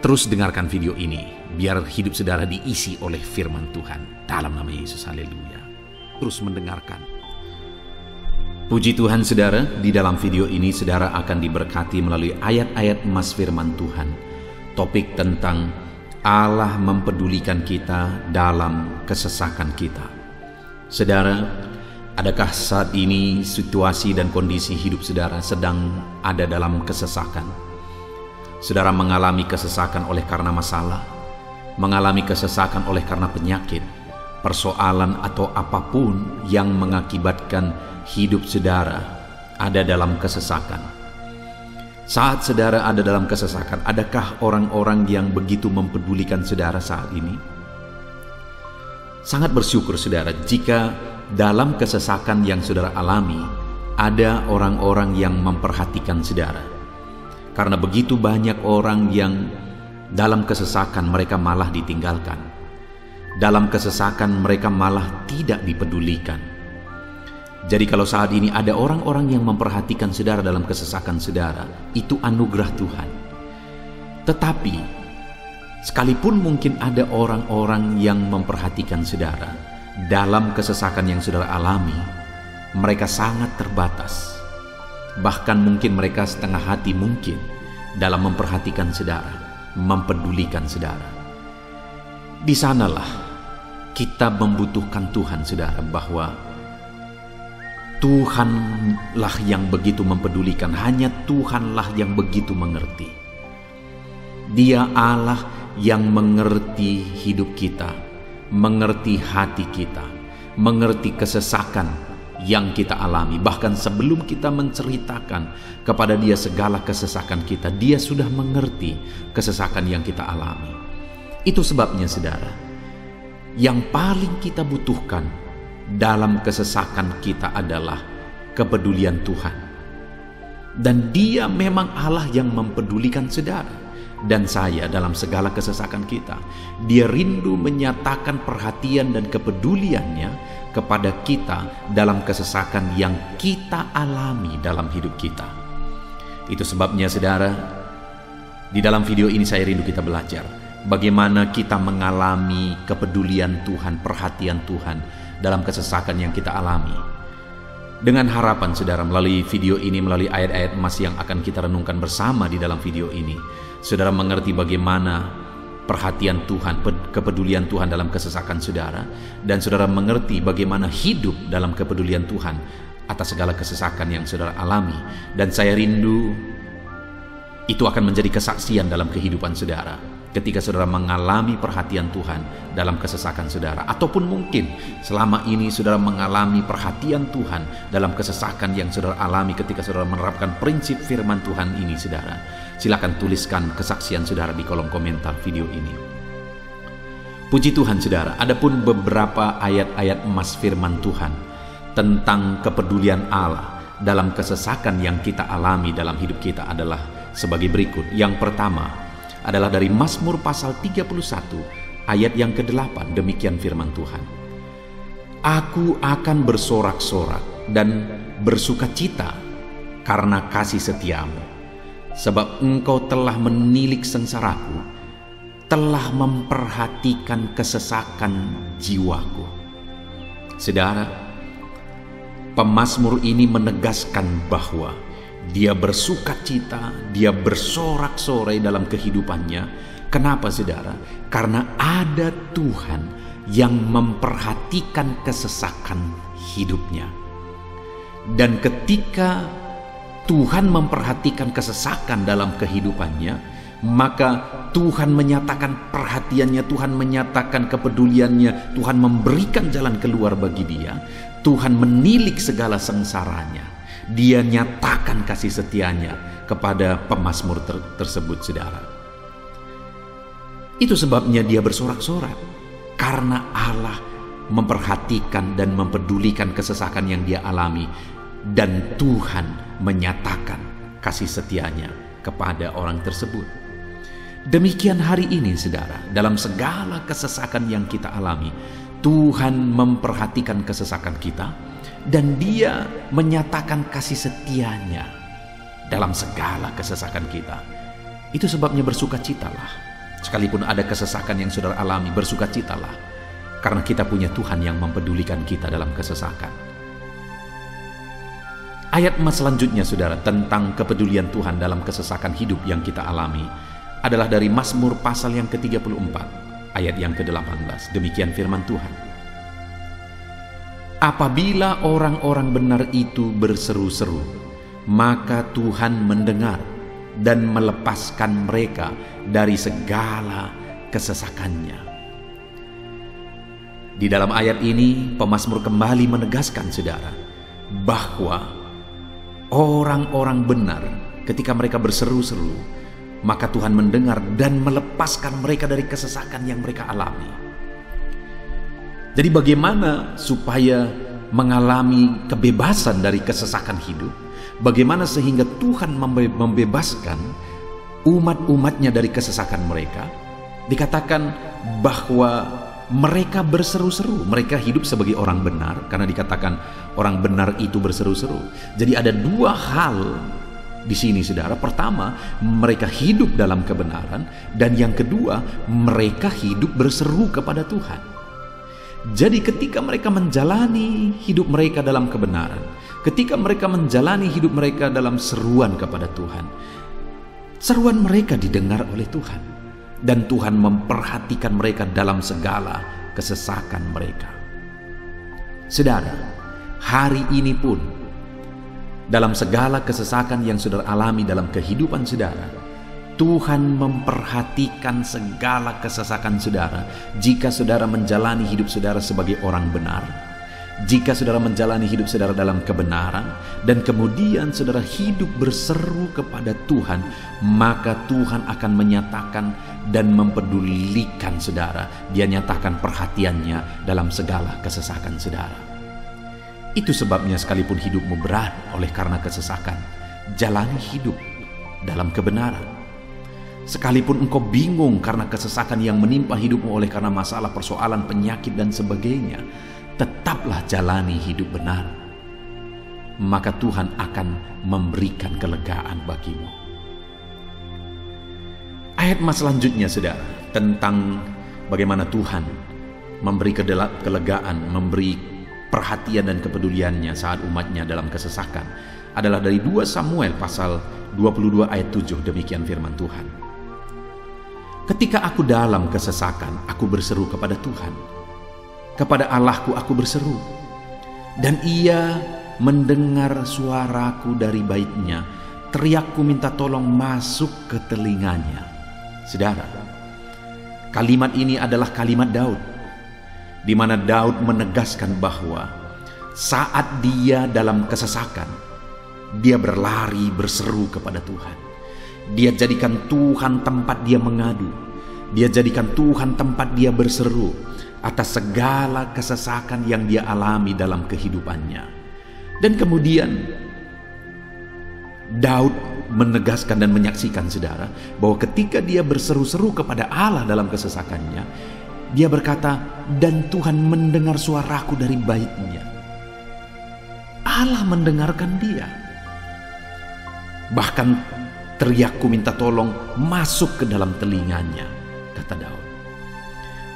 Terus dengarkan video ini, biar hidup saudara diisi oleh firman Tuhan. Dalam nama Yesus, haleluya. Terus mendengarkan. Puji Tuhan saudara, di dalam video ini saudara akan diberkati melalui ayat-ayat emas firman Tuhan. Topik tentang Allah mempedulikan kita dalam kesesakan kita. Saudara, adakah saat ini situasi dan kondisi hidup saudara sedang ada dalam kesesakan? Saudara mengalami kesesakan oleh karena masalah, mengalami kesesakan oleh karena penyakit, persoalan atau apapun yang mengakibatkan hidup saudara ada dalam kesesakan. Saat saudara ada dalam kesesakan, adakah orang-orang yang begitu mempedulikan saudara saat ini? Sangat bersyukur saudara jika dalam kesesakan yang saudara alami ada orang-orang yang memperhatikan saudara. Karena begitu banyak orang yang dalam kesesakan mereka malah ditinggalkan. Dalam kesesakan mereka malah tidak dipedulikan. Jadi kalau saat ini ada orang-orang yang memperhatikan saudara dalam kesesakan saudara, itu anugerah Tuhan. Tetapi sekalipun mungkin ada orang-orang yang memperhatikan saudara dalam kesesakan yang saudara alami, mereka sangat terbatas. Bahkan mungkin mereka setengah hati mungkin dalam memperhatikan saudara, mempedulikan saudara. Di sanalah kita membutuhkan Tuhan saudara, bahwa Tuhanlah yang begitu mempedulikan, hanya Tuhanlah yang begitu mengerti. Dia Allah yang mengerti hidup kita, mengerti hati kita, mengerti kesesakan yang kita alami. Bahkan sebelum kita menceritakan kepada Dia segala kesesakan kita, Dia sudah mengerti kesesakan yang kita alami. Itu sebabnya saudara, yang paling kita butuhkan dalam kesesakan kita adalah kepedulian Tuhan. Dan Dia memang Allah yang mempedulikan saudara dan saya dalam segala kesesakan kita. Dia rindu menyatakan perhatian dan kepeduliannya kepada kita dalam kesesakan yang kita alami dalam hidup kita. Itu sebabnya saudara, di dalam video ini saya rindu kita belajar bagaimana kita mengalami kepedulian Tuhan, perhatian Tuhan dalam kesesakan yang kita alami. Dengan harapan saudara, melalui video ini, melalui ayat-ayat emas yang akan kita renungkan bersama di dalam video ini, saudara mengerti bagaimana perhatian Tuhan, kepedulian Tuhan dalam kesesakan saudara, dan saudara mengerti bagaimana hidup dalam kepedulian Tuhan atas segala kesesakan yang saudara alami. Dan saya rindu itu akan menjadi kesaksian dalam kehidupan saudara ketika saudara mengalami perhatian Tuhan dalam kesesakan saudara, ataupun mungkin selama ini saudara mengalami perhatian Tuhan dalam kesesakan yang saudara alami ketika saudara menerapkan prinsip firman Tuhan ini saudara. Silakan tuliskan kesaksian saudara di kolom komentar video ini. Puji Tuhan saudara, adapun beberapa ayat-ayat emas firman Tuhan tentang kepedulian Allah dalam kesesakan yang kita alami dalam hidup kita adalah sebagai berikut. Yang pertama adalah dari Mazmur pasal 31 ayat yang ke-8. Demikian firman Tuhan. Aku akan bersorak-sorak dan bersukacita karena kasih setiamu, sebab engkau telah menilik sengsaraku, telah memperhatikan kesesakan jiwaku. Saudara, pemazmur ini menegaskan bahwa dia bersukacita, dia bersorak-sorai dalam kehidupannya. Kenapa saudara? Karena ada Tuhan yang memperhatikan kesesakan hidupnya. Dan ketika Tuhan memperhatikan kesesakan dalam kehidupannya, maka Tuhan menyatakan perhatiannya, Tuhan menyatakan kepeduliannya, Tuhan memberikan jalan keluar bagi dia, Tuhan menilik segala sengsaranya, dia nyatakan kasih setianya kepada pemazmur tersebut saudara. Itu sebabnya dia bersorak-sorak, karena Allah memperhatikan dan mempedulikan kesesakan yang dia alami, dan Tuhan menyatakan kasih setianya kepada orang tersebut. Demikian hari ini saudara, dalam segala kesesakan yang kita alami, Tuhan memperhatikan kesesakan kita dan dia menyatakan kasih setianya dalam segala kesesakan kita. Itu sebabnya bersukacitalah. Sekalipun ada kesesakan yang saudara alami, bersukacitalah, karena kita punya Tuhan yang mempedulikan kita dalam kesesakan. Ayat selanjutnya saudara, tentang kepedulian Tuhan dalam kesesakan hidup yang kita alami, adalah dari Mazmur pasal yang ke-34 ayat yang ke-18. Demikian firman Tuhan. Apabila orang-orang benar itu berseru-seru, maka Tuhan mendengar dan melepaskan mereka dari segala kesesakannya. Di dalam ayat ini pemazmur kembali menegaskan saudara bahwa orang-orang benar ketika mereka berseru-seru, maka Tuhan mendengar dan melepaskan mereka dari kesesakan yang mereka alami. Jadi bagaimana supaya mengalami kebebasan dari kesesakan hidup? Bagaimana sehingga Tuhan membebaskan umat-umatnya dari kesesakan mereka? Dikatakan bahwa mereka berseru-seru, mereka hidup sebagai orang benar, karena dikatakan orang benar itu berseru-seru. Jadi ada dua hal di sini saudara. Pertama, mereka hidup dalam kebenaran, dan yang kedua, mereka hidup berseru kepada Tuhan. Jadi ketika mereka menjalani hidup mereka dalam kebenaran, ketika mereka menjalani hidup mereka dalam seruan kepada Tuhan, seruan mereka didengar oleh Tuhan, dan Tuhan memperhatikan mereka dalam segala kesesakan mereka. Saudara, hari ini pun dalam segala kesesakan yang saudara alami dalam kehidupan saudara, Tuhan memperhatikan segala kesesakan saudara. Jika saudara menjalani hidup saudara sebagai orang benar, jika saudara menjalani hidup saudara dalam kebenaran, dan kemudian saudara hidup berseru kepada Tuhan, maka Tuhan akan menyatakan dan mempedulikan saudara. Dia nyatakan perhatiannya dalam segala kesesakan saudara. Itu sebabnya sekalipun hidupmu berat oleh karena kesesakan, jalani hidup dalam kebenaran. Sekalipun engkau bingung karena kesesakan yang menimpa hidupmu oleh karena masalah, persoalan, penyakit dan sebagainya, tetaplah jalani hidup benar. Maka Tuhan akan memberikan kelegaan bagimu. Ayat selanjutnya saudara, tentang bagaimana Tuhan memberi kelegaan, memberi perhatian dan kepeduliannya saat umatnya dalam kesesakan, adalah dari 2 Samuel pasal 22 ayat 7. Demikian firman Tuhan. Ketika aku dalam kesesakan, aku berseru kepada Tuhan. Kepada Allahku aku berseru, dan ia mendengar suaraku dari baitnya. Teriakku minta tolong masuk ke telinganya. Saudara, kalimat ini adalah kalimat Daud, di mana Daud menegaskan bahwa saat dia dalam kesesakan, dia berlari berseru kepada Tuhan. Dia jadikan Tuhan tempat dia mengadu. Dia jadikan Tuhan tempat dia berseru atas segala kesesakan yang dia alami dalam kehidupannya. Dan kemudian Daud menegaskan dan menyaksikan saudara bahwa ketika dia berseru-seru kepada Allah dalam kesesakannya, dia berkata, dan Tuhan mendengar suaraku dari baitnya. Allah mendengarkan dia. Bahkan teriakku minta tolong masuk ke dalam telinganya. kata Daud.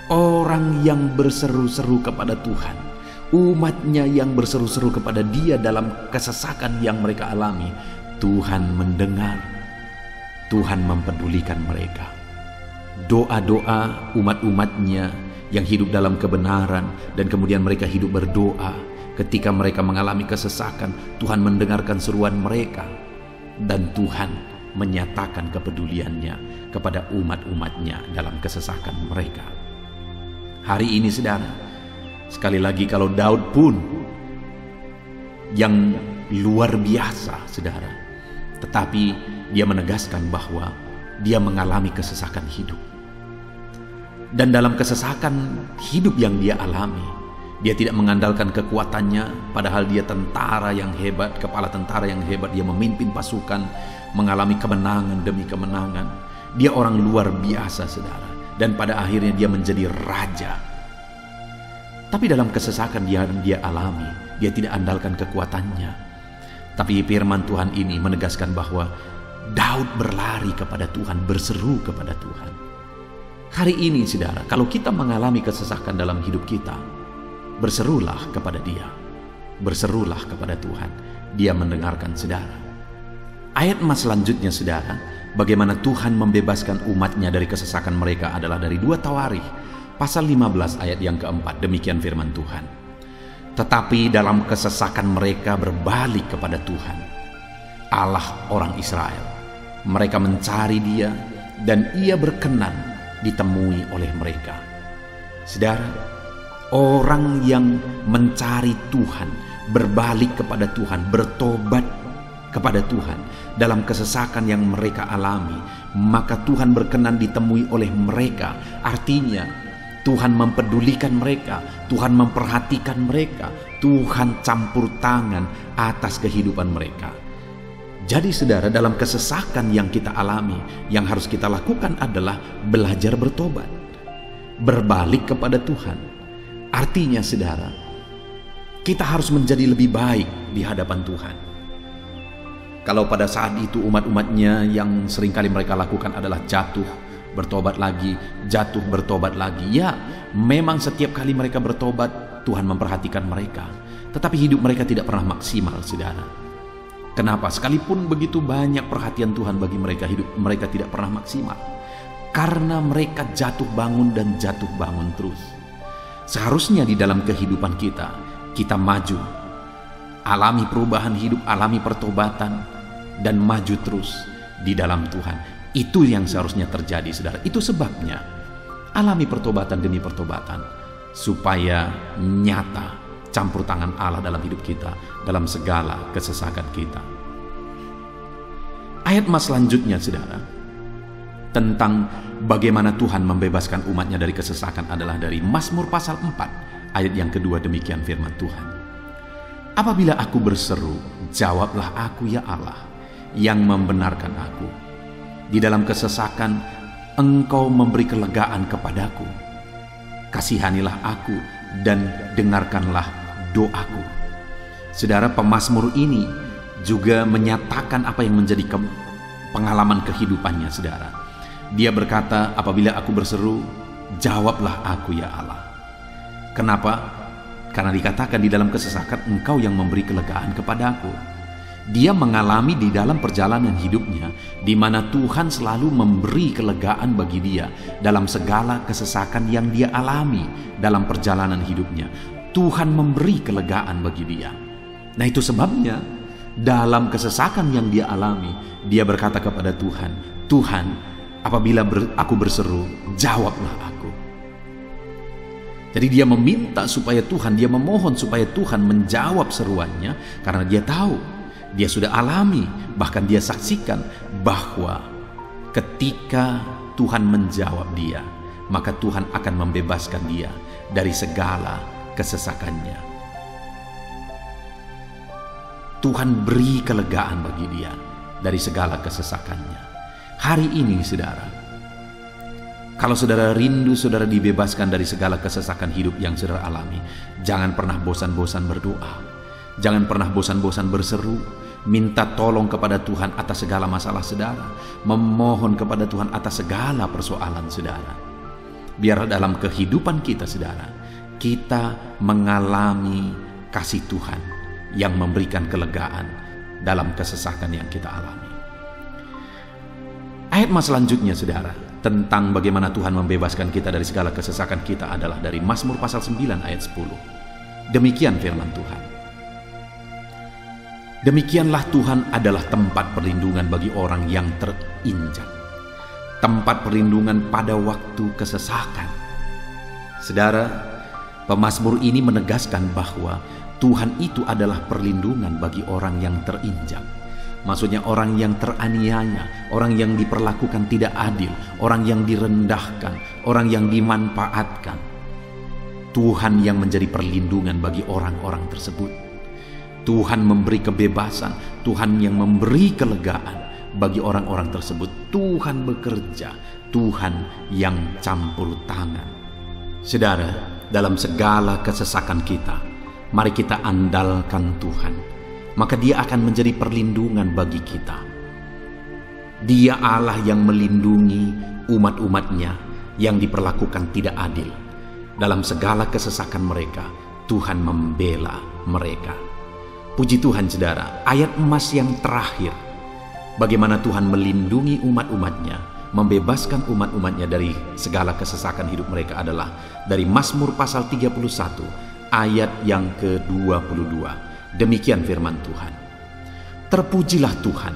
Orang yang berseru-seru kepada Tuhan, umatnya yang berseru-seru kepada Dia dalam kesesakan yang mereka alami, Tuhan mendengar, Tuhan mempedulikan mereka. Doa-doa umat-umatnya yang hidup dalam kebenaran dan kemudian mereka hidup berdoa, ketika mereka mengalami kesesakan, Tuhan mendengarkan seruan mereka dan Tuhan menyatakan kepeduliannya kepada umat-umatnya dalam kesesakan mereka. Hari ini saudara, sekali lagi kalau Daud pun yang luar biasa saudara, tetapi dia menegaskan bahwa dia mengalami kesesakan hidup. Dan dalam kesesakan hidup yang dia alami, dia tidak mengandalkan kekuatannya, padahal dia tentara yang hebat, kepala tentara yang hebat, dia memimpin pasukan, mengalami kemenangan demi kemenangan. Dia orang luar biasa saudara, dan pada akhirnya dia menjadi raja. Tapi dalam kesesakan yang dia alami, dia tidak andalkan kekuatannya. Tapi firman Tuhan ini menegaskan bahwa Daud berlari kepada Tuhan, berseru kepada Tuhan. Hari ini saudara, kalau kita mengalami kesesakan dalam hidup kita, berserulah kepada Dia, berserulah kepada Tuhan. Dia mendengarkan saudara. Ayat emas selanjutnya saudara, bagaimana Tuhan membebaskan umatnya dari kesesakan mereka adalah dari 2 Tawarikh pasal 15 ayat yang keempat. Demikian firman Tuhan. Tetapi dalam kesesakan mereka berbalik kepada Tuhan, Allah orang Israel. Mereka mencari Dia dan Ia berkenan ditemui oleh mereka. Saudara, orang yang mencari Tuhan, berbalik kepada Tuhan, bertobat kepada Tuhan dalam kesesakan yang mereka alami, maka Tuhan berkenan ditemui oleh mereka. Artinya Tuhan mempedulikan mereka, Tuhan memperhatikan mereka, Tuhan campur tangan atas kehidupan mereka. Jadi saudara, dalam kesesakan yang kita alami, yang harus kita lakukan adalah belajar bertobat, berbalik kepada Tuhan. Artinya saudara, kita harus menjadi lebih baik di hadapan Tuhan. Kalau pada saat itu umat-umatnya yang seringkali mereka lakukan adalah jatuh, bertobat lagi, jatuh, bertobat lagi. Ya, memang setiap kali mereka bertobat, Tuhan memperhatikan mereka. Tetapi hidup mereka tidak pernah maksimal saudara. Kenapa? Sekalipun begitu banyak perhatian Tuhan bagi mereka, hidup mereka tidak pernah maksimal. Karena mereka jatuh bangun dan jatuh bangun terus. Seharusnya di dalam kehidupan kita, kita maju, alami perubahan hidup, alami pertobatan, dan maju terus di dalam Tuhan. Itu yang seharusnya terjadi saudara. Itu sebabnya alami pertobatan demi pertobatan, supaya nyata campur tangan Allah dalam hidup kita, dalam segala kesesakan kita. Ayat emas selanjutnya saudara, tentang bagaimana Tuhan membebaskan umatnya dari kesesakan adalah dari Mazmur pasal 4 ayat yang kedua. Demikian firman Tuhan. Apabila aku berseru, jawablah aku ya Allah, yang membenarkan aku. Di dalam kesesakan Engkau memberi kelegaan kepadaku. Kasihanilah aku dan dengarkanlah doaku. Saudara, pemazmur ini juga menyatakan apa yang menjadi pengalaman kehidupannya saudara. Dia berkata, apabila aku berseru, jawablah aku ya Allah. Kenapa? Karena dikatakan di dalam kesesakan Engkau yang memberi kelegaan kepadaku. Dia mengalami di dalam perjalanan hidupnya, di mana Tuhan selalu memberi kelegaan bagi dia dalam segala kesesakan yang dia alami dalam perjalanan hidupnya. Tuhan memberi kelegaan bagi dia. Nah, itu sebabnya dalam kesesakan yang dia alami, dia berkata kepada Tuhan, Tuhan, apabila aku berseru, jawablah aku. Jadi dia meminta supaya Tuhan, dia memohon supaya Tuhan menjawab seruannya, karena dia tahu, dia sudah alami, bahkan dia saksikan bahwa ketika Tuhan menjawab dia, maka Tuhan akan membebaskan dia dari segala kesesakannya. Tuhan beri kelegaan bagi dia dari segala kesesakannya. Hari ini saudara, kalau saudara rindu saudara dibebaskan dari segala kesesakan hidup yang saudara alami, jangan pernah bosan-bosan berdoa, jangan pernah bosan-bosan berseru, minta tolong kepada Tuhan atas segala masalah saudara, memohon kepada Tuhan atas segala persoalan saudara. biar dalam kehidupan kita, saudara, kita mengalami kasih Tuhan yang memberikan kelegaan dalam kesesakan yang kita alami. Ayat mas selanjutnya, saudara, tentang bagaimana Tuhan membebaskan kita dari segala kesesakan kita adalah dari Mazmur pasal 9 ayat 10. Demikian firman Tuhan. Demikianlah Tuhan adalah tempat perlindungan bagi orang yang terinjak, tempat perlindungan pada waktu kesesakan. Saudara, pemazmur ini menegaskan bahwa Tuhan itu adalah perlindungan bagi orang yang terinjak. Maksudnya orang yang teraniaya, orang yang diperlakukan tidak adil, orang yang direndahkan, orang yang dimanfaatkan. Tuhan yang menjadi perlindungan bagi orang-orang tersebut. Tuhan memberi kebebasan, Tuhan yang memberi kelegaan bagi orang-orang tersebut. Tuhan bekerja, Tuhan yang campur tangan. Saudara, dalam segala kesesakan kita, mari kita andalkan Tuhan. Maka Dia akan menjadi perlindungan bagi kita. Dia Allah yang melindungi umat-umatnya yang diperlakukan tidak adil. Dalam segala kesesakan mereka, Tuhan membela mereka. Puji Tuhan, saudara, ayat emas yang terakhir, bagaimana Tuhan melindungi umat-umatnya, membebaskan umat-umatnya dari segala kesesakan hidup mereka adalah dari Mazmur pasal 31 ayat yang ke-22. Demikian firman Tuhan. Terpujilah Tuhan,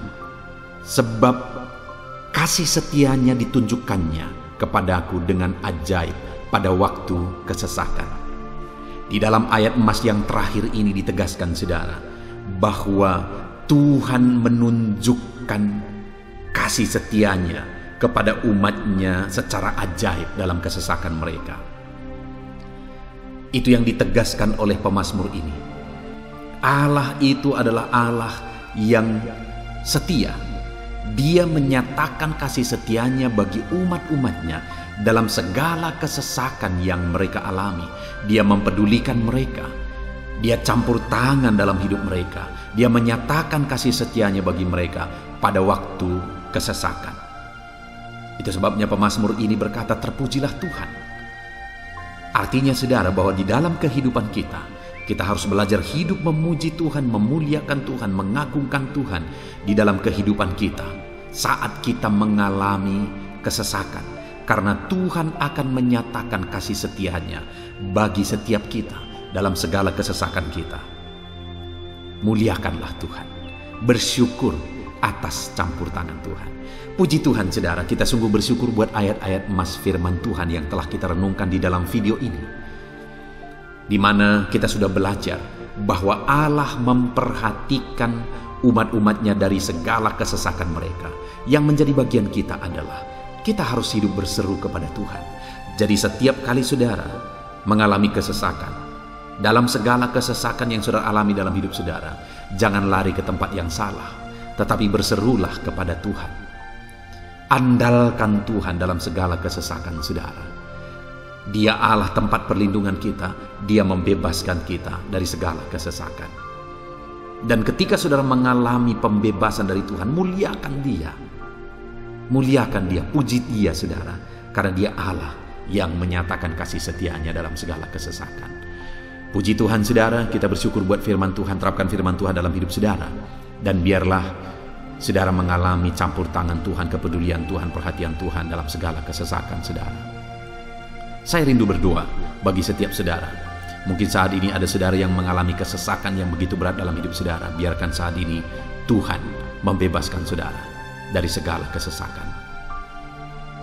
sebab kasih setianya ditunjukkannya kepadaku dengan ajaib pada waktu kesesakan. Di dalam ayat emas yang terakhir ini ditegaskan, saudara, bahwa Tuhan menunjukkan kasih setianya kepada umatnya secara ajaib dalam kesesakan mereka. Itu yang ditegaskan oleh pemazmur ini. Allah itu adalah Allah yang setia. Dia menyatakan kasih setianya bagi umat-umatnya dalam segala kesesakan yang mereka alami. Dia mempedulikan mereka. Dia campur tangan dalam hidup mereka. Dia menyatakan kasih setianya bagi mereka pada waktu kesesakan. Itu sebabnya pemazmur ini berkata, terpujilah Tuhan. Artinya, saudara, bahwa di dalam kehidupan kita, kita harus belajar hidup memuji Tuhan, memuliakan Tuhan, mengagungkan Tuhan di dalam kehidupan kita saat kita mengalami kesesakan. Karena Tuhan akan menyatakan kasih setianya bagi setiap kita dalam segala kesesakan kita. Muliakanlah Tuhan, bersyukur atas campur tangan Tuhan. Puji Tuhan, saudara, kita sungguh bersyukur buat ayat-ayat emas firman Tuhan yang telah kita renungkan di dalam video ini, di mana kita sudah belajar bahwa Allah memperhatikan umat-umatnya dari segala kesesakan mereka. Yang menjadi bagian kita adalah kita harus hidup berseru kepada Tuhan. Jadi setiap kali saudara mengalami kesesakan, dalam segala kesesakan yang saudara alami dalam hidup saudara, jangan lari ke tempat yang salah, tetapi berserulah kepada Tuhan. Andalkan Tuhan dalam segala kesesakan saudara. Dia Allah tempat perlindungan kita. Dia membebaskan kita dari segala kesesakan. Dan ketika saudara mengalami pembebasan dari Tuhan, muliakan Dia. Muliakan Dia, puji Dia, saudara. Karena Dia Allah yang menyatakan kasih setianya dalam segala kesesakan. Puji Tuhan, saudara, kita bersyukur buat firman Tuhan. Terapkan firman Tuhan dalam hidup saudara. Dan biarlah saudara mengalami campur tangan Tuhan, kepedulian Tuhan, perhatian Tuhan dalam segala kesesakan saudara. Saya rindu berdoa bagi setiap saudara. Mungkin saat ini ada saudara yang mengalami kesesakan yang begitu berat dalam hidup saudara. Biarkan saat ini Tuhan membebaskan saudara dari segala kesesakan.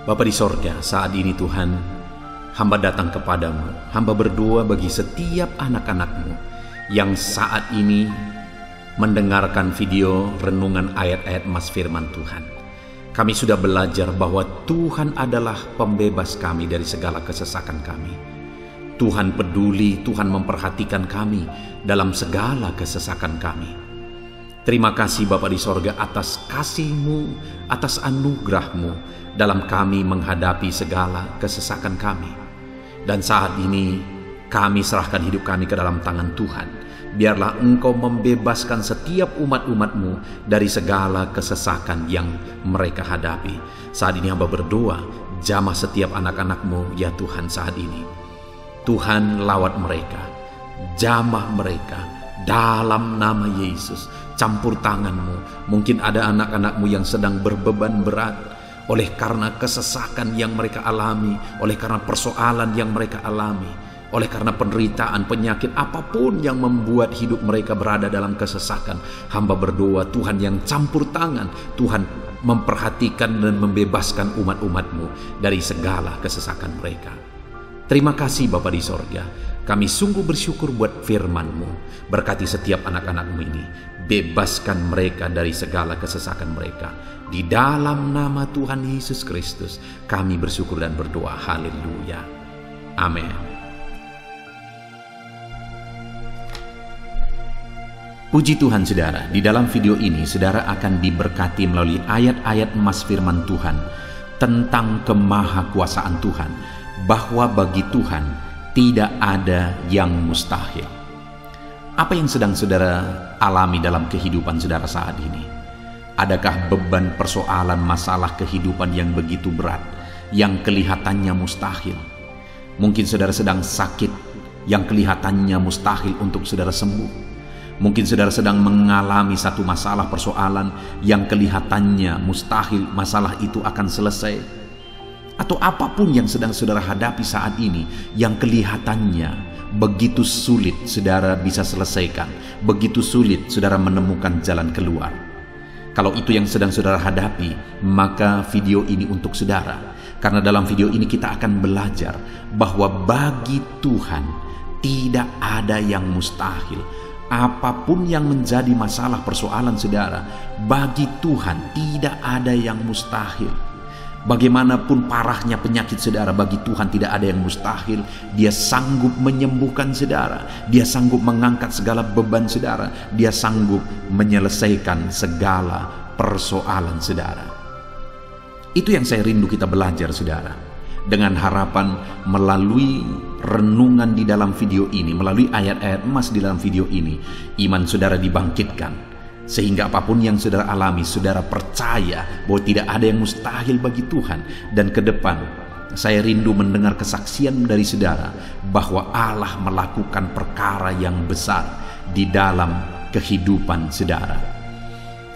Bapa di sorga, saat ini Tuhan, hamba datang kepadamu. Hamba berdoa bagi setiap anak-anak-Mu yang saat ini mendengarkan video renungan ayat-ayat emas firman Tuhan. Kami sudah belajar bahwa Tuhan adalah pembebas kami dari segala kesesakan kami. Tuhan peduli, Tuhan memperhatikan kami dalam segala kesesakan kami. Terima kasih Bapa di sorga atas kasih-Mu, atas anugerah-Mu dalam kami menghadapi segala kesesakan kami. Dan saat ini kami serahkan hidup kami ke dalam tangan Tuhan. Biarlah Engkau membebaskan setiap umat-umat-Mu dari segala kesesakan yang mereka hadapi. Saat ini hamba berdoa, Jamah setiap anak-anak-Mu ya Tuhan saat ini. Tuhan, lawat mereka, jamah mereka dalam nama Yesus. Campur tangan-Mu. Mungkin ada anak-anak-Mu yang sedang berbeban berat oleh karena kesesakan yang mereka alami, oleh karena persoalan yang mereka alami, oleh karena penderitaan, penyakit, apapun yang membuat hidup mereka berada dalam kesesakan. Hamba berdoa, Tuhan yang campur tangan, Tuhan memperhatikan dan membebaskan umat-umat-Mu dari segala kesesakan mereka. Terima kasih Bapa di sorga, kami sungguh bersyukur buat firman-Mu. Berkati setiap anak-anak-Mu ini, bebaskan mereka dari segala kesesakan mereka. Di dalam nama Tuhan Yesus Kristus kami bersyukur dan berdoa. Haleluya. Amin. Puji Tuhan saudara, di dalam video ini saudara akan diberkati melalui ayat-ayat emas firman Tuhan tentang kemahakuasaan Tuhan, bahwa bagi Tuhan tidak ada yang mustahil. Apa yang sedang saudara alami dalam kehidupan saudara saat ini? Adakah beban, persoalan, masalah kehidupan yang begitu berat, yang kelihatannya mustahil? Mungkin saudara sedang sakit, yang kelihatannya mustahil untuk saudara sembuh. Mungkin saudara sedang mengalami satu masalah, persoalan yang kelihatannya mustahil masalah itu akan selesai. Atau apapun yang sedang saudara hadapi saat ini, yang kelihatannya begitu sulit saudara bisa selesaikan, begitu sulit saudara menemukan jalan keluar. Kalau itu yang sedang saudara hadapi, maka video ini untuk saudara. Karena dalam video ini kita akan belajar bahwa bagi Tuhan tidak ada yang mustahil. Apapun yang menjadi masalah, persoalan saudara, bagi Tuhan tidak ada yang mustahil. Bagaimanapun parahnya penyakit saudara, bagi Tuhan tidak ada yang mustahil. Dia sanggup menyembuhkan saudara, Dia sanggup mengangkat segala beban saudara, Dia sanggup menyelesaikan segala persoalan saudara. Itu yang saya rindu kita belajar saudara, dengan harapan melalui renungan di dalam video ini, melalui ayat-ayat emas di dalam video ini, iman saudara dibangkitkan, sehingga apapun yang saudara alami, saudara percaya bahwa tidak ada yang mustahil bagi Tuhan. Dan ke depan saya rindu mendengar kesaksian dari saudara bahwa Allah melakukan perkara yang besar di dalam kehidupan saudara.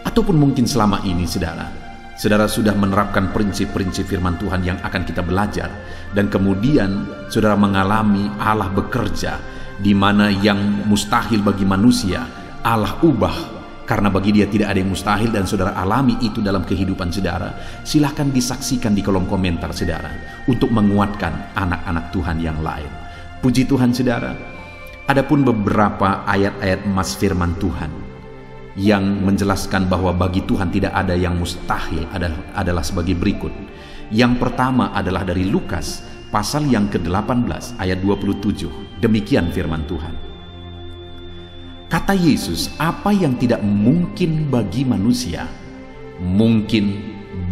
Ataupun mungkin selama ini saudara sudah menerapkan prinsip-prinsip firman Tuhan yang akan kita belajar, dan kemudian saudara mengalami Allah bekerja di mana yang mustahil bagi manusia Allah ubah, karena bagi Dia tidak ada yang mustahil, dan saudara alami itu dalam kehidupan saudara. Silahkan disaksikan di kolom komentar saudara untuk menguatkan anak-anak Tuhan yang lain. Puji Tuhan saudara. Adapun beberapa ayat-ayat emas firman Tuhan yang menjelaskan bahwa bagi Tuhan tidak ada yang mustahil adalah sebagai berikut. Yang pertama adalah dari Lukas pasal yang ke-18 ayat 27. Demikian firman Tuhan. Kata Yesus, apa yang tidak mungkin bagi manusia, mungkin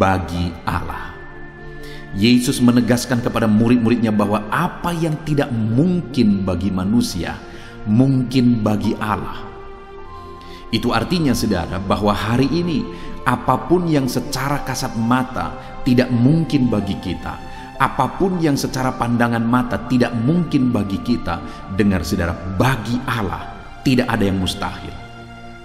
bagi Allah. Yesus menegaskan kepada murid-muridnya bahwa apa yang tidak mungkin bagi manusia, mungkin bagi Allah. Itu artinya saudara bahwa hari ini apapun yang secara kasat mata tidak mungkin bagi kita, apapun yang secara pandangan mata tidak mungkin bagi kita, dengar saudara, bagi Allah tidak ada yang mustahil.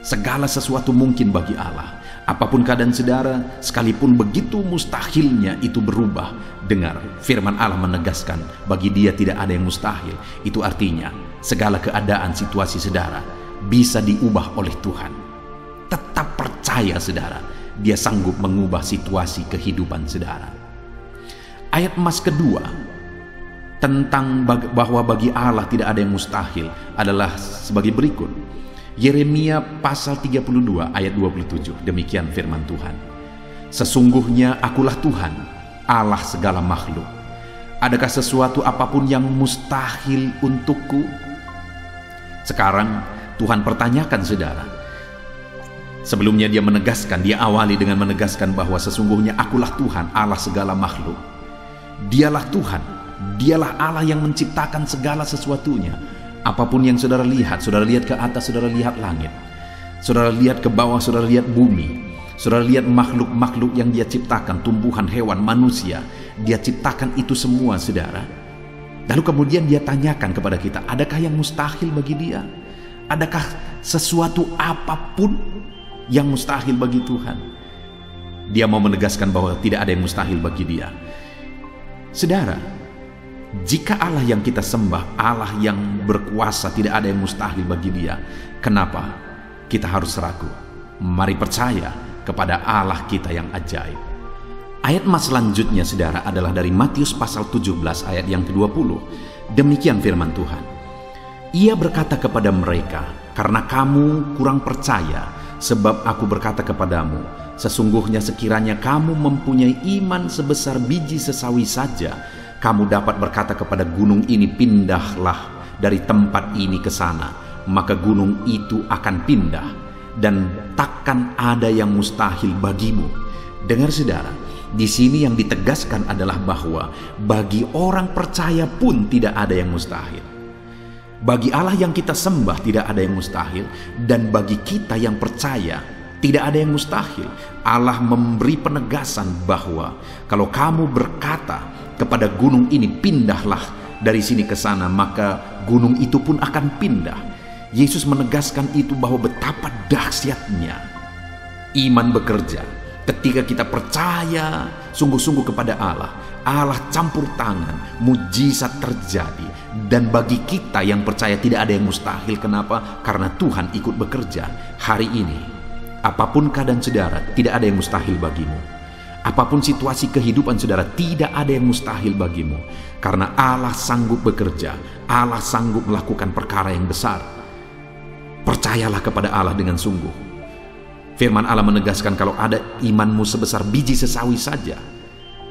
Segala sesuatu mungkin bagi Allah. Apapun keadaan saudara, sekalipun begitu mustahilnya itu berubah, dengar firman Allah menegaskan bagi Dia tidak ada yang mustahil. Itu artinya segala keadaan situasi saudara bisa diubah oleh Tuhan. Tetap percaya saudara, Dia sanggup mengubah situasi kehidupan saudara. Ayat emas kedua tentang bahwa bagi Allah tidak ada yang mustahil adalah sebagai berikut. Yeremia pasal 32 ayat 27. Demikian firman Tuhan. Sesungguhnya akulah Tuhan, Allah segala makhluk. Adakah sesuatu apapun yang mustahil untukku? Sekarang Tuhan pertanyakan saudara. Sebelumnya Dia menegaskan, Dia awali dengan menegaskan bahwa sesungguhnya akulah Tuhan, Allah segala makhluk. Dialah Tuhan, Dialah Allah yang menciptakan segala sesuatunya. Apapun yang saudara lihat ke atas, saudara lihat langit, saudara lihat ke bawah, saudara lihat bumi, saudara lihat makhluk-makhluk yang Dia ciptakan, tumbuhan, hewan, manusia. Dia ciptakan itu semua, saudara. Lalu kemudian dia tanyakan kepada kita, adakah yang mustahil bagi dia? Adakah sesuatu apapun yang mustahil bagi Tuhan? Dia mau menegaskan bahwa tidak ada yang mustahil bagi dia. Saudara, jika Allah yang kita sembah, Allah yang berkuasa, tidak ada yang mustahil bagi dia, kenapa kita harus ragu? Mari percaya kepada Allah kita yang ajaib. Ayat mas selanjutnya, saudara, adalah dari Matius pasal 17 ayat yang ke-20. Demikian firman Tuhan. Ia berkata kepada mereka, karena kamu kurang percaya, sebab aku berkata kepadamu, sesungguhnya sekiranya kamu mempunyai iman sebesar biji sesawi saja, kamu dapat berkata kepada gunung ini, pindahlah dari tempat ini ke sana, maka gunung itu akan pindah, dan takkan ada yang mustahil bagimu. Dengar, saudara, di sini yang ditegaskan adalah bahwa bagi orang percaya pun tidak ada yang mustahil. Bagi Allah yang kita sembah tidak ada yang mustahil, dan bagi kita yang percaya tidak ada yang mustahil. Allah memberi penegasan bahwa kalau kamu berkata kepada gunung ini, pindahlah dari sini ke sana, maka gunung itu pun akan pindah. Yesus menegaskan itu bahwa betapa dahsyatnya iman bekerja. Ketika kita percaya sungguh-sungguh kepada Allah, Allah campur tangan, mujizat terjadi. Dan bagi kita yang percaya tidak ada yang mustahil. Kenapa? Karena Tuhan ikut bekerja. Hari ini, apapun keadaan saudara, tidak ada yang mustahil bagimu. Apapun situasi kehidupan saudara, tidak ada yang mustahil bagimu. Karena Allah sanggup bekerja, Allah sanggup melakukan perkara yang besar. Percayalah kepada Allah dengan sungguh. Firman Allah menegaskan kalau ada imanmu sebesar biji sesawi saja.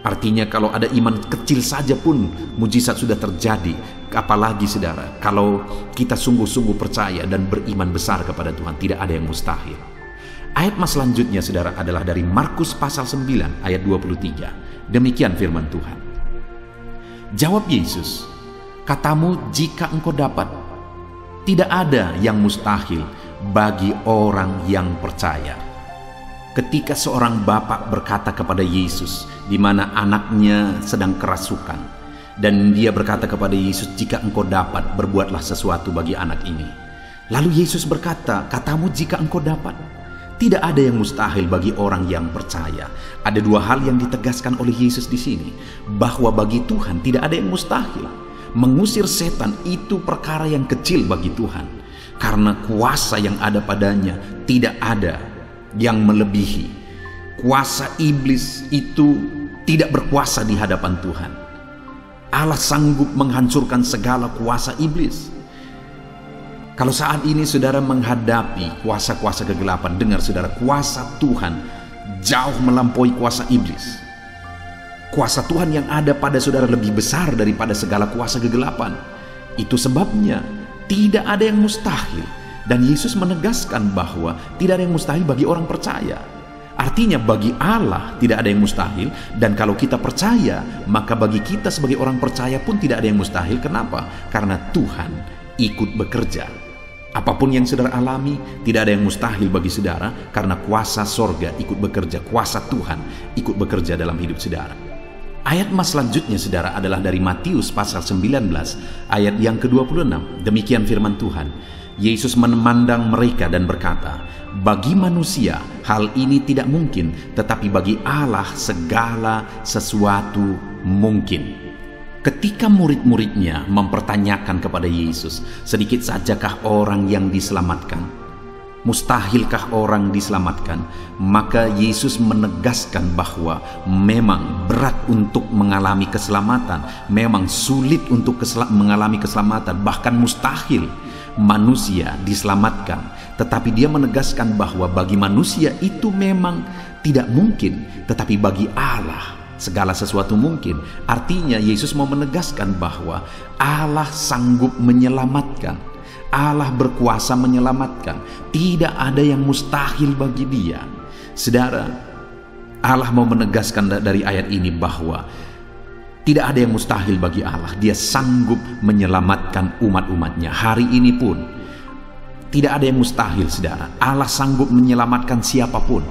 Artinya kalau ada iman kecil saja pun mujizat sudah terjadi. Apalagi saudara, kalau kita sungguh-sungguh percaya dan beriman besar kepada Tuhan, tidak ada yang mustahil. Ayat mas selanjutnya, saudara, adalah dari Markus pasal 9 ayat 23. Demikian firman Tuhan. Jawab Yesus, katamu jika engkau dapat. Tidak ada yang mustahil bagi orang yang percaya. Ketika seorang bapak berkata kepada Yesus, di mana anaknya sedang kerasukan, dan dia berkata kepada Yesus, jika engkau dapat, berbuatlah sesuatu bagi anak ini. Lalu Yesus berkata, katamu jika engkau dapat. Tidak ada yang mustahil bagi orang yang percaya. Ada dua hal yang ditegaskan oleh Yesus di sini, bahwa bagi Tuhan tidak ada yang mustahil. Mengusir setan itu perkara yang kecil bagi Tuhan, karena kuasa yang ada padanya tidak ada yang melebihi. Kuasa iblis itu tidak berkuasa di hadapan Tuhan. Allah sanggup menghancurkan segala kuasa iblis. Kalau saat ini saudara menghadapi kuasa-kuasa kegelapan, dengar saudara, kuasa Tuhan jauh melampaui kuasa iblis. Kuasa Tuhan yang ada pada saudara lebih besar daripada segala kuasa kegelapan. Itu sebabnya tidak ada yang mustahil. Dan Yesus menegaskan bahwa tidak ada yang mustahil bagi orang percaya. Artinya bagi Allah tidak ada yang mustahil. Dan kalau kita percaya, maka bagi kita sebagai orang percaya pun tidak ada yang mustahil. Kenapa? Karena Tuhan ikut bekerja. Apapun yang saudara alami, tidak ada yang mustahil bagi saudara, karena kuasa sorga ikut bekerja, kuasa Tuhan ikut bekerja dalam hidup saudara. Ayat mas selanjutnya, saudara, adalah dari Matius pasal 19 ayat yang ke-26. Demikian firman Tuhan. Yesus memandang mereka dan berkata, bagi manusia hal ini tidak mungkin, tetapi bagi Allah segala sesuatu mungkin. Ketika murid-muridnya mempertanyakan kepada Yesus, sedikit sajakah orang yang diselamatkan? Mustahilkah orang diselamatkan? Maka Yesus menegaskan bahwa memang berat untuk mengalami keselamatan, memang sulit untuk mengalami keselamatan, bahkan mustahil manusia diselamatkan. Tetapi dia menegaskan bahwa bagi manusia itu memang tidak mungkin, tetapi bagi Allah segala sesuatu mungkin. Artinya Yesus mau menegaskan bahwa Allah sanggup menyelamatkan. Allah berkuasa menyelamatkan. Tidak ada yang mustahil bagi dia. Saudara, Allah mau menegaskan dari ayat ini bahwa tidak ada yang mustahil bagi Allah. Dia sanggup menyelamatkan umat-umatnya. Hari ini pun tidak ada yang mustahil, saudara. Allah sanggup menyelamatkan siapapun.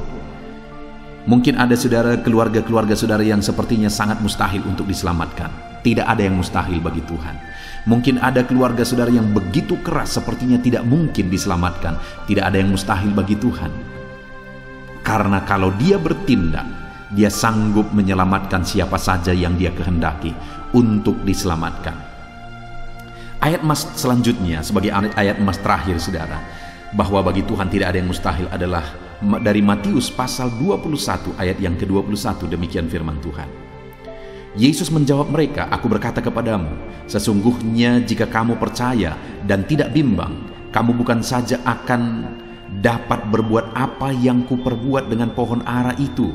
Mungkin ada saudara, keluarga-keluarga saudara yang sepertinya sangat mustahil untuk diselamatkan. Tidak ada yang mustahil bagi Tuhan. Mungkin ada keluarga saudara yang begitu keras sepertinya tidak mungkin diselamatkan. Tidak ada yang mustahil bagi Tuhan. Karena kalau Dia bertindak, Dia sanggup menyelamatkan siapa saja yang Dia kehendaki untuk diselamatkan. Ayat emas selanjutnya sebagai ayat emas terakhir saudara, bahwa bagi Tuhan tidak ada yang mustahil adalah dari Matius pasal 21 ayat yang ke-21. Demikian firman Tuhan. Yesus menjawab mereka, "Aku berkata kepadamu, sesungguhnya jika kamu percaya dan tidak bimbang, kamu bukan saja akan dapat berbuat apa yang kuperbuat dengan pohon ara itu,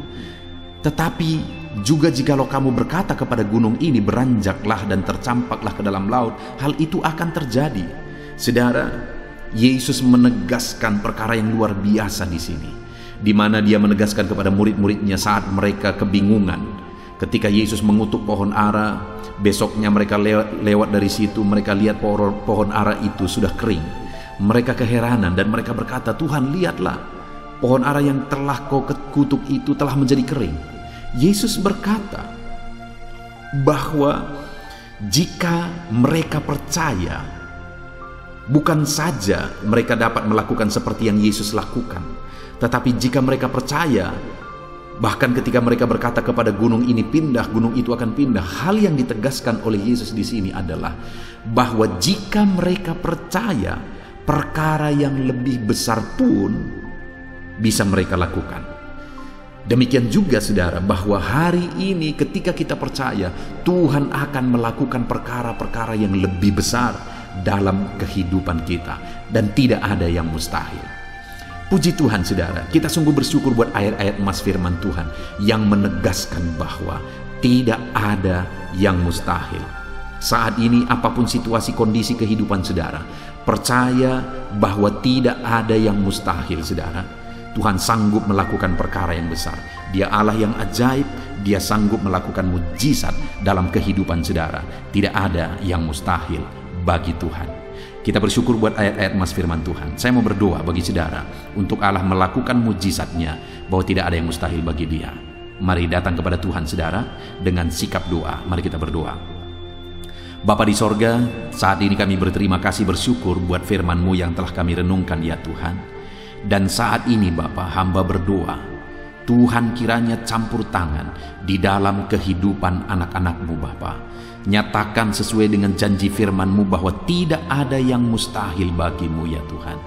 tetapi juga jikalau kamu berkata kepada gunung ini, beranjaklah dan tercampaklah ke dalam laut, hal itu akan terjadi." Saudara, Yesus menegaskan perkara yang luar biasa di sini, di mana Dia menegaskan kepada murid-muridnya saat mereka kebingungan. Ketika Yesus mengutuk pohon ara, besoknya mereka lewat dari situ, mereka lihat pohon ara itu sudah kering. Mereka keheranan dan mereka berkata, "Tuhan, lihatlah, pohon ara yang telah kau kutuk itu telah menjadi kering." Yesus berkata bahwa jika mereka percaya, bukan saja mereka dapat melakukan seperti yang Yesus lakukan, tetapi jika mereka percaya, bahkan ketika mereka berkata kepada gunung ini pindah, gunung itu akan pindah. Hal yang ditegaskan oleh Yesus di sini adalah bahwa jika mereka percaya, perkara yang lebih besar pun bisa mereka lakukan. Demikian juga saudara, bahwa hari ini ketika kita percaya, Tuhan akan melakukan perkara-perkara yang lebih besar dalam kehidupan kita, dan tidak ada yang mustahil. Puji Tuhan saudara, kita sungguh bersyukur buat ayat-ayat emas firman Tuhan yang menegaskan bahwa tidak ada yang mustahil. Saat ini apapun situasi kondisi kehidupan saudara, percaya bahwa tidak ada yang mustahil saudara. Tuhan sanggup melakukan perkara yang besar. Dia Allah yang ajaib, Dia sanggup melakukan mujizat dalam kehidupan saudara. Tidak ada yang mustahil bagi Tuhan. Kita bersyukur buat ayat-ayat emas firman Tuhan. Saya mau berdoa bagi saudara untuk Allah melakukan mujizatnya, bahwa tidak ada yang mustahil bagi Dia. Mari datang kepada Tuhan saudara dengan sikap doa. Mari kita berdoa. Bapa di sorga, saat ini kami berterima kasih bersyukur buat firman-Mu yang telah kami renungkan ya Tuhan. Dan saat ini Bapa, hamba berdoa, Tuhan kiranya campur tangan di dalam kehidupan anak-anak-Mu Bapa. Nyatakan sesuai dengan janji firman-Mu bahwa tidak ada yang mustahil bagi-Mu ya Tuhan.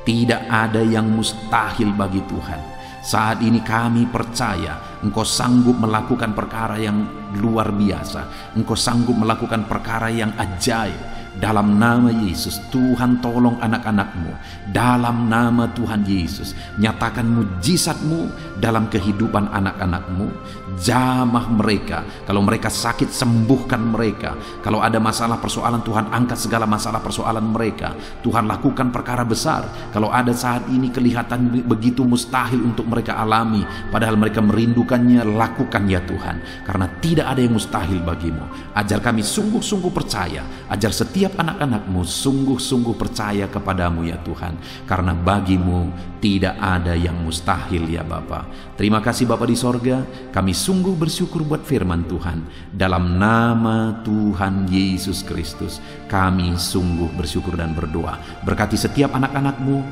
Tidak ada yang mustahil bagi Tuhan. Saat ini kami percaya Engkau sanggup melakukan perkara yang luar biasa. Engkau sanggup melakukan perkara yang ajaib. Dalam nama Yesus, Tuhan tolong anak-anak-Mu. Dalam nama Tuhan Yesus, nyatakan mujizat-Mu dalam kehidupan anak-anak-Mu. Jamah mereka. Kalau mereka sakit, sembuhkan mereka. Kalau ada masalah persoalan, Tuhan angkat segala masalah persoalan mereka. Tuhan lakukan perkara besar. Kalau ada saat ini kelihatan begitu mustahil untuk mereka alami, padahal mereka merindukannya, lakukan ya Tuhan. Karena tidak ada yang mustahil bagi-Mu. Ajar kami sungguh-sungguh percaya. Ajar setiap anak-anak-Mu sungguh-sungguh percaya kepadamu ya Tuhan, karena bagi-Mu tidak ada yang mustahil ya Bapa. Terima kasih Bapa di sorga, kami sungguh bersyukur buat firman Tuhan. Dalam nama Tuhan Yesus Kristus kami sungguh bersyukur dan berdoa. Berkati setiap anak-anak-Mu,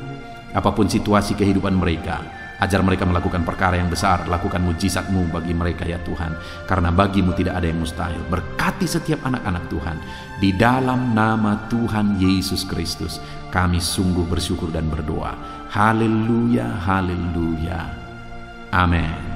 apapun situasi kehidupan mereka. Ajar mereka melakukan perkara yang besar, lakukan mujizat-Mu bagi mereka ya Tuhan, karena bagi-Mu tidak ada yang mustahil. Berkati setiap anak-anak Tuhan, di dalam nama Tuhan Yesus Kristus kami sungguh bersyukur dan berdoa. Haleluya, haleluya, amin.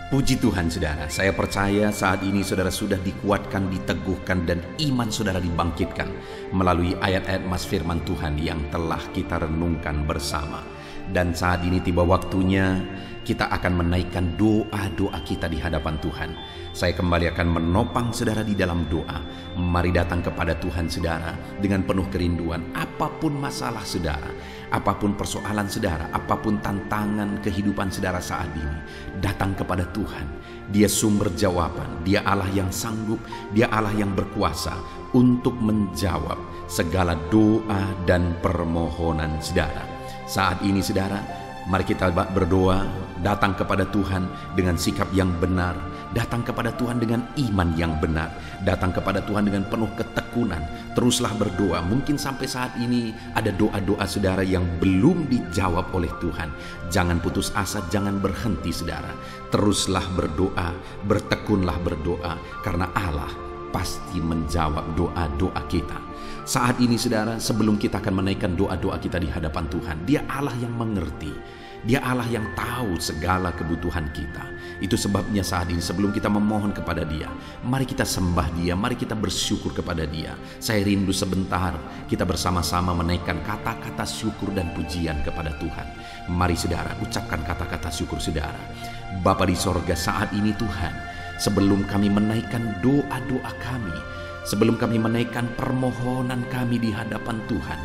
Puji Tuhan saudara, saya percaya saat ini saudara sudah dikuatkan, diteguhkan, dan iman saudara dibangkitkan melalui ayat-ayat emas firman Tuhan yang telah kita renungkan bersama. Dan saat ini tiba waktunya kita akan menaikkan doa-doa kita di hadapan Tuhan. Saya kembali akan menopang saudara di dalam doa. Mari datang kepada Tuhan saudara dengan penuh kerinduan. Apapun masalah saudara, apapun persoalan saudara, apapun tantangan kehidupan saudara saat ini, datang kepada Tuhan. Dia sumber jawaban, Dia Allah yang sanggup, Dia Allah yang berkuasa untuk menjawab segala doa dan permohonan saudara. Saat ini saudara, mari kita berdoa, datang kepada Tuhan dengan sikap yang benar, datang kepada Tuhan dengan iman yang benar, datang kepada Tuhan dengan penuh ketekunan. Teruslah berdoa. Mungkin sampai saat ini ada doa-doa saudara yang belum dijawab oleh Tuhan. Jangan putus asa, jangan berhenti saudara. Teruslah berdoa, bertekunlah berdoa, karena Allah pasti menjawab doa-doa kita. Saat ini saudara, sebelum kita akan menaikkan doa-doa kita di hadapan Tuhan, Dia Allah yang mengerti. Dia Allah yang tahu segala kebutuhan kita. Itu sebabnya saat ini sebelum kita memohon kepada Dia, mari kita sembah Dia, mari kita bersyukur kepada Dia. Saya rindu sebentar kita bersama-sama menaikkan kata-kata syukur dan pujian kepada Tuhan. Mari saudara, ucapkan kata-kata syukur saudara. Bapa di sorga, saat ini Tuhan, sebelum kami menaikkan doa-doa kami, sebelum kami menaikkan permohonan kami di hadapan Tuhan,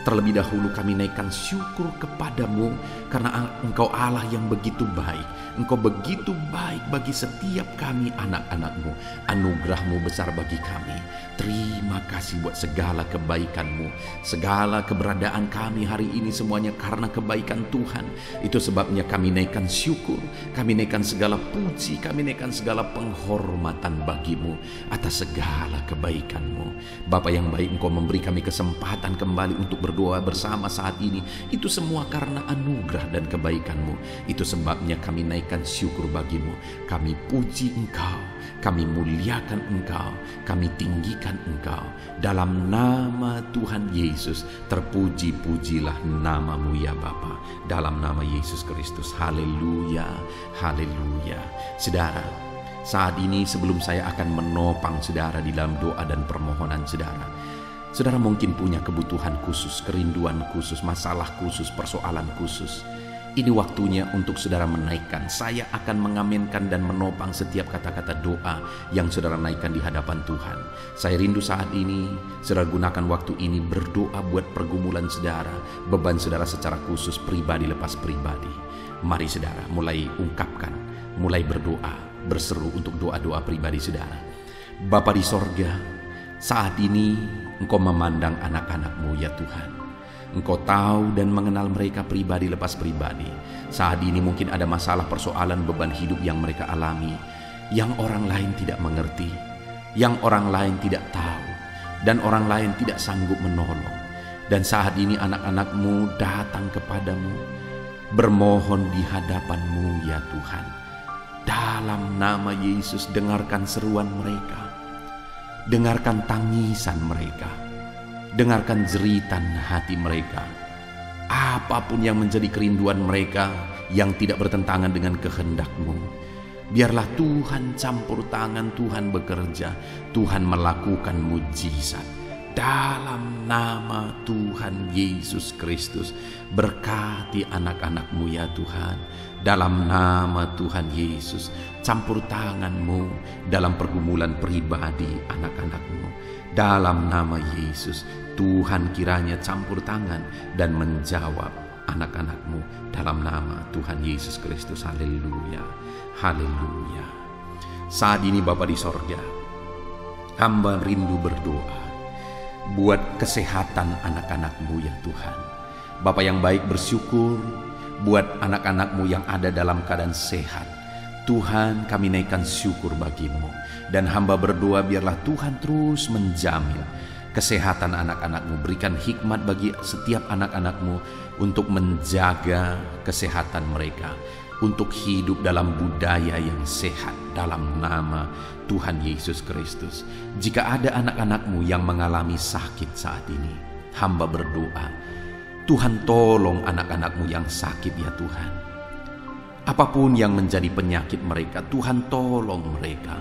terlebih dahulu kami naikkan syukur kepadamu karena Engkau Allah yang begitu baik. Engkau begitu baik bagi setiap kami anak-anak-Mu. Anugerah-Mu besar bagi kami. Terima kasih buat segala kebaikan-Mu. Segala keberadaan kami hari ini semuanya karena kebaikan Tuhan. Itu sebabnya kami naikkan syukur, kami naikkan segala puji, kami naikkan segala penghormatan bagi-Mu atas segala kebaikan-Mu. Bapa yang baik, Engkau memberi kami kesempatan kembali untuk berdoa bersama saat ini. Itu semua karena anugerah dan kebaikan-Mu. Itu sebabnya kami naikkan syukur bagi-Mu. Kami puji Engkau, kami muliakan Engkau, kami tinggikan Engkau. Dalam nama Tuhan Yesus, terpuji-pujilah nama-Mu ya Bapa. Dalam nama Yesus Kristus. Haleluya, haleluya. Saudara, saat ini sebelum saya akan menopang saudara di dalam doa dan permohonan saudara, saudara mungkin punya kebutuhan khusus, kerinduan khusus, masalah khusus, persoalan khusus. Ini waktunya untuk saudara menaikkan. Saya akan mengaminkan dan menopang setiap kata-kata doa yang saudara naikkan di hadapan Tuhan. Saya rindu saat ini saudara gunakan waktu ini berdoa buat pergumulan saudara, beban saudara secara khusus, pribadi lepas pribadi. Mari saudara mulai ungkapkan, mulai berdoa, berseru untuk doa-doa pribadi saudara. Bapa di sorga, saat ini Engkau memandang anak-anak-Mu ya Tuhan. Engkau tahu dan mengenal mereka pribadi lepas pribadi. Saat ini mungkin ada masalah, persoalan, beban hidup yang mereka alami, yang orang lain tidak mengerti, yang orang lain tidak tahu, dan orang lain tidak sanggup menolong. Dan saat ini anak-anak-Mu datang kepadamu, bermohon di hadapan-Mu ya Tuhan. Dalam nama Yesus, dengarkan seruan mereka, dengarkan tangisan mereka, dengarkan jeritan hati mereka. Apapun yang menjadi kerinduan mereka yang tidak bertentangan dengan kehendak-Mu, biarlah Tuhan campur tangan, Tuhan bekerja, Tuhan melakukan mujizat. Dalam nama Tuhan Yesus Kristus, berkati anak-anak-Mu ya Tuhan. Dalam nama Tuhan Yesus, campur tangan-Mu dalam pergumulan pribadi anak-anak-Mu. Dalam nama Yesus, Tuhan kiranya campur tangan dan menjawab anak-anak-Mu. Dalam nama Tuhan Yesus Kristus. Haleluya, haleluya. Saat ini Bapa di sorga, hamba rindu berdoa buat kesehatan anak-anak-Mu ya Tuhan. Bapa yang baik, bersyukur buat anak-anak-Mu yang ada dalam keadaan sehat. Tuhan, kami naikkan syukur bagi-Mu. Dan hamba berdoa biarlah Tuhan terus menjamin kesehatan anak-anak-Mu. Berikan hikmat bagi setiap anak-anak-Mu untuk menjaga kesehatan mereka, untuk hidup dalam budaya yang sehat dalam nama Tuhan Yesus Kristus. Jika ada anak-anak-Mu yang mengalami sakit saat ini, hamba berdoa, Tuhan tolong anak-anak-Mu yang sakit ya Tuhan. Apapun yang menjadi penyakit mereka, Tuhan tolong mereka.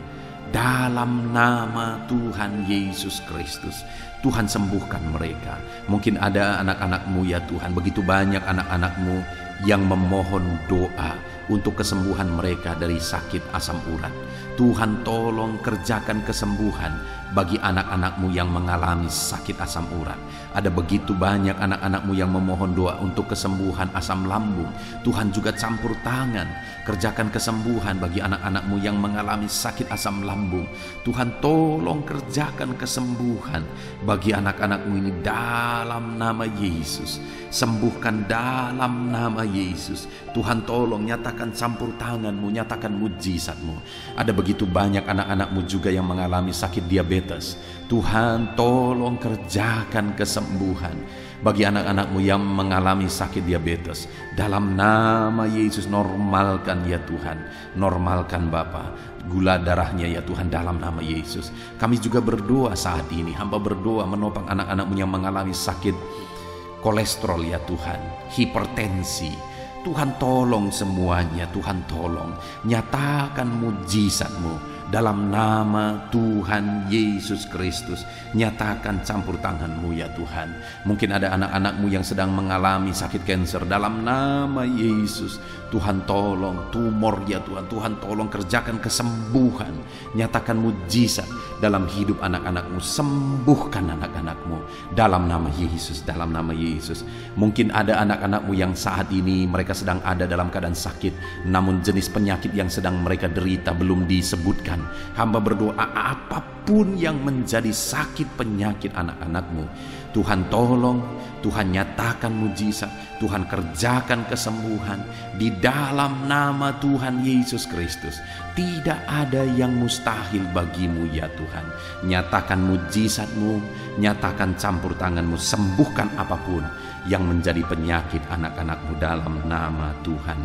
Dalam nama Tuhan Yesus Kristus, Tuhan sembuhkan mereka. Mungkin ada anak-anak-Mu ya Tuhan, begitu banyak anak-anak-Mu yang memohon doa untuk kesembuhan mereka dari sakit asam urat. Tuhan tolong kerjakan kesembuhan bagi anak-anak-Mu yang mengalami sakit asam urat. Ada begitu banyak anak-anak-Mu yang memohon doa untuk kesembuhan asam lambung. Tuhan juga campur tangan, kerjakan kesembuhan bagi anak-anak-Mu yang mengalami sakit asam lambung. Tuhan tolong kerjakan kesembuhan bagi anak-anak-Mu ini dalam nama Yesus. Sembuhkan dalam nama Yesus. Tuhan tolong nyatakan campur tangan-Mu, nyatakan mujizat-Mu. Ada begitu banyak anak-anak-Mu juga yang mengalami sakit diabetes. Tuhan tolong kerjakan kesembuhan bagi anak-anak-Mu yang mengalami sakit diabetes. Dalam nama Yesus, normalkan ya Tuhan, normalkan Bapa gula darahnya ya Tuhan, dalam nama Yesus. Kami juga berdoa saat ini, hamba berdoa menopang anak-anak-Mu yang mengalami sakit kolesterol ya Tuhan, hipertensi. Tuhan tolong semuanya, Tuhan tolong nyatakan mujizat-Mu dalam nama Tuhan Yesus Kristus. Nyatakan campur tangan-Mu ya Tuhan. Mungkin ada anak-anak-Mu yang sedang mengalami sakit kanker, dalam nama Yesus Tuhan tolong tumor ya Tuhan. Tuhan tolong kerjakan kesembuhan, nyatakan mujizat dalam hidup anak-anak-Mu. Sembuhkan anak-anak-Mu dalam nama Yesus, dalam nama Yesus. Mungkin ada anak-anak-Mu yang saat ini mereka sedang ada dalam keadaan sakit, namun jenis penyakit yang sedang mereka derita belum disebutkan. Hamba berdoa apapun yang menjadi sakit penyakit anak-anak-Mu, Tuhan tolong, Tuhan nyatakan mujizat, Tuhan kerjakan kesembuhan di dalam nama Tuhan Yesus Kristus. Tidak ada yang mustahil bagi-Mu ya Tuhan. Nyatakan mujizat-Mu, nyatakan campur tangan-Mu, sembuhkan apapun yang menjadi penyakit anak-anak-Mu dalam nama Tuhan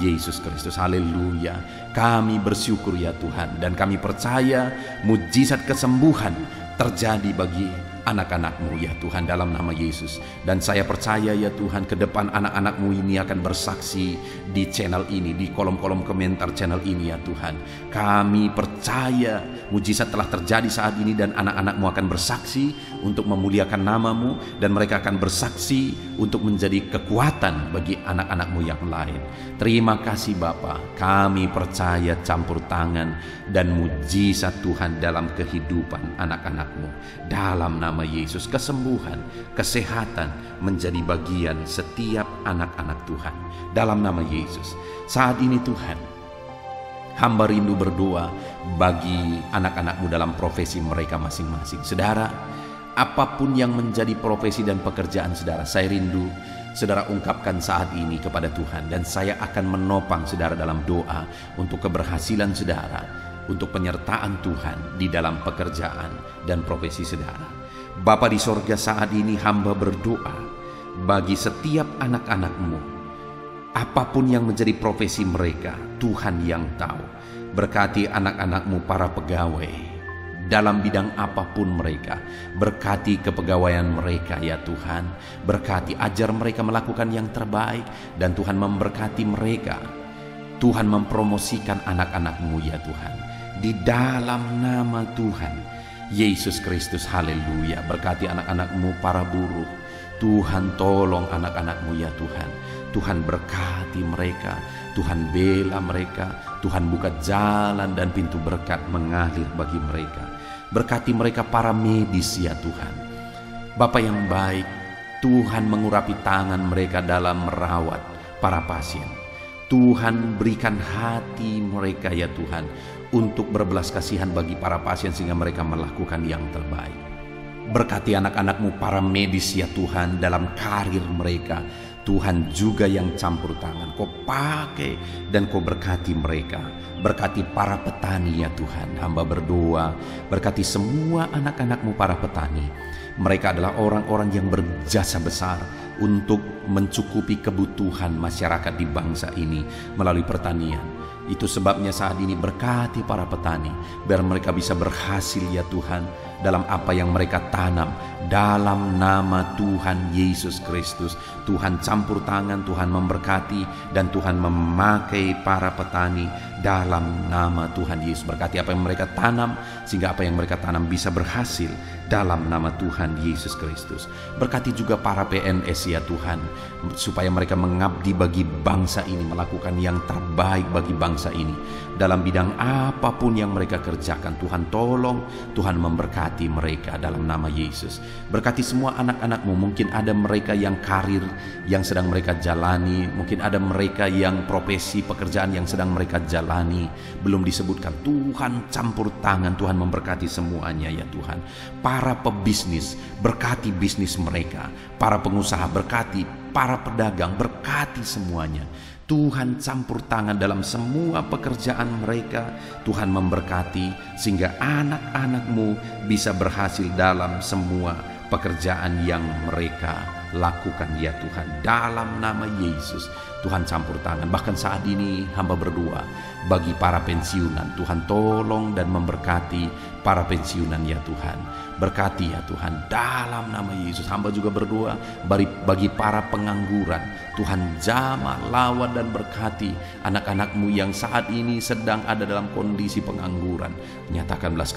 Yesus Kristus. Haleluya. Kami bersyukur ya Tuhan, dan kami percaya mujizat kesembuhan terjadi bagi anak-anak-Mu ya Tuhan dalam nama Yesus. Dan saya percaya ya Tuhan, ke depan anak-anak-Mu ini akan bersaksi di channel ini, di kolom-kolom komentar channel ini ya Tuhan. Kami percaya mujizat telah terjadi saat ini, dan anak-anak-Mu akan bersaksi untuk memuliakan nama-Mu, dan mereka akan bersaksi untuk menjadi kekuatan bagi anak-anak-Mu yang lain. Terima kasih Bapa, kami percaya campur tangan dan mujizat Tuhan dalam kehidupan anak-anak-Mu dalam nama Yesus. Kesembuhan, kesehatan menjadi bagian setiap anak-anak Tuhan dalam nama Yesus. Saat ini Tuhan, hamba rindu berdoa bagi anak-anak-Mu dalam profesi mereka masing-masing. Saudara, apapun yang menjadi profesi dan pekerjaan saudara, saya rindu saudara ungkapkan saat ini kepada Tuhan, dan saya akan menopang saudara dalam doa untuk keberhasilan saudara, untuk penyertaan Tuhan di dalam pekerjaan dan profesi saudara. Bapa di sorga, saat ini hamba berdoa bagi setiap anak-anak-Mu, apapun yang menjadi profesi mereka, Tuhan yang tahu. Berkati anak-anak-Mu para pegawai dalam bidang apapun mereka. Berkati kepegawaian mereka ya Tuhan. Berkati, ajar mereka melakukan yang terbaik, dan Tuhan memberkati mereka. Tuhan mempromosikan anak-anak-Mu ya Tuhan, di dalam nama Tuhan Yesus Kristus. Haleluya. Berkati anak-anak-Mu para buruh. Tuhan tolong anak-anak-Mu ya Tuhan. Tuhan berkati mereka, Tuhan bela mereka, Tuhan buka jalan dan pintu berkat mengalir bagi mereka. Berkati mereka para medis ya Tuhan. Bapa yang baik, Tuhan mengurapi tangan mereka dalam merawat para pasien. Tuhan berikan hati mereka ya Tuhan untuk berbelas kasihan bagi para pasien, sehingga mereka melakukan yang terbaik. Berkati anak-anak-Mu para medis ya Tuhan dalam karir mereka. Tuhan juga yang campur tangan, Kau pakai dan Kau berkati mereka. Berkati para petani ya Tuhan. Hamba berdoa, berkati semua anak-anak-Mu para petani. Mereka adalah orang-orang yang berjasa besar untuk mencukupi kebutuhan masyarakat di bangsa ini melalui pertanian. Itu sebabnya saat ini berkati para petani, biar mereka bisa berhasil ya Tuhan dalam apa yang mereka tanam. Dalam nama Tuhan Yesus Kristus, Tuhan campur tangan, Tuhan memberkati, dan Tuhan memakai para petani dalam nama Tuhan Yesus. Berkati apa yang mereka tanam, sehingga apa yang mereka tanam bisa berhasil dalam nama Tuhan Yesus Kristus. Berkati juga para PNS ya Tuhan, supaya mereka mengabdi bagi bangsa ini, melakukan yang terbaik bagi bangsa ini. Dalam bidang apapun yang mereka kerjakan, Tuhan tolong, Tuhan memberkati mereka dalam nama Yesus. Berkati semua anak-anak-Mu. Mungkin ada mereka yang karir yang sedang mereka jalani, mungkin ada mereka yang profesi pekerjaan yang sedang mereka jalani belum disebutkan. Tuhan campur tangan, Tuhan memberkati semuanya ya Tuhan. Para pebisnis, berkati bisnis mereka. Para pengusaha, berkati. Para pedagang, berkati semuanya. Tuhan campur tangan dalam semua pekerjaan mereka. Tuhan memberkati sehingga anak-anak-Mu bisa berhasil dalam semua pekerjaan yang mereka lakukan ya Tuhan. Dalam nama Yesus, Tuhan campur tangan. Bahkan saat ini hamba berdoa bagi para pensiunan. Tuhan tolong dan memberkati para pensiunan ya Tuhan. Berkati ya Tuhan dalam nama Yesus. Hamba juga berdoa bagi para pengangguran. Tuhan jamah, lawan dan berkati anak-anak-Mu yang saat ini sedang ada dalam kondisi pengangguran. Nyatakan belas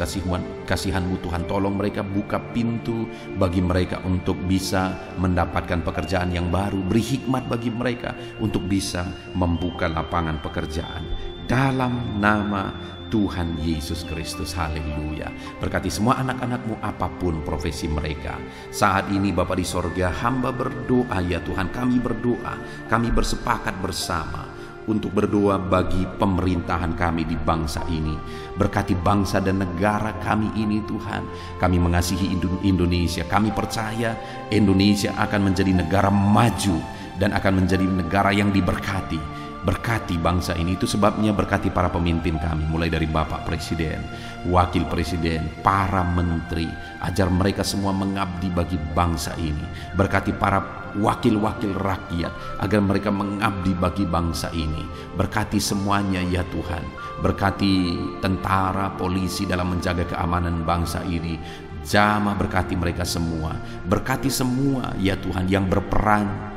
kasihan-Mu Tuhan. Tolong mereka, buka pintu bagi mereka untuk bisa mendapatkan pekerjaan yang baru. Beri hikmat bagi mereka untuk bisa membuka lapangan pekerjaan. Dalam nama Tuhan Yesus Kristus, haleluya. Berkati semua anak-anak-Mu apapun profesi mereka. Saat ini Bapa di sorga, hamba berdoa ya Tuhan, kami berdoa, kami bersepakat bersama untuk berdoa bagi pemerintahan kami di bangsa ini. Berkati bangsa dan negara kami ini Tuhan. Kami mengasihi Indonesia. Kami percaya Indonesia akan menjadi negara maju dan akan menjadi negara yang diberkati. Berkati bangsa ini, itu sebabnya berkati para pemimpin kami, mulai dari Bapak Presiden, Wakil Presiden, para menteri. Ajar mereka semua mengabdi bagi bangsa ini. Berkati para wakil-wakil rakyat, agar mereka mengabdi bagi bangsa ini. Berkati semuanya ya Tuhan. Berkati tentara, polisi dalam menjaga keamanan bangsa ini. Jamah berkati mereka semua. Berkati semua ya Tuhan yang berperan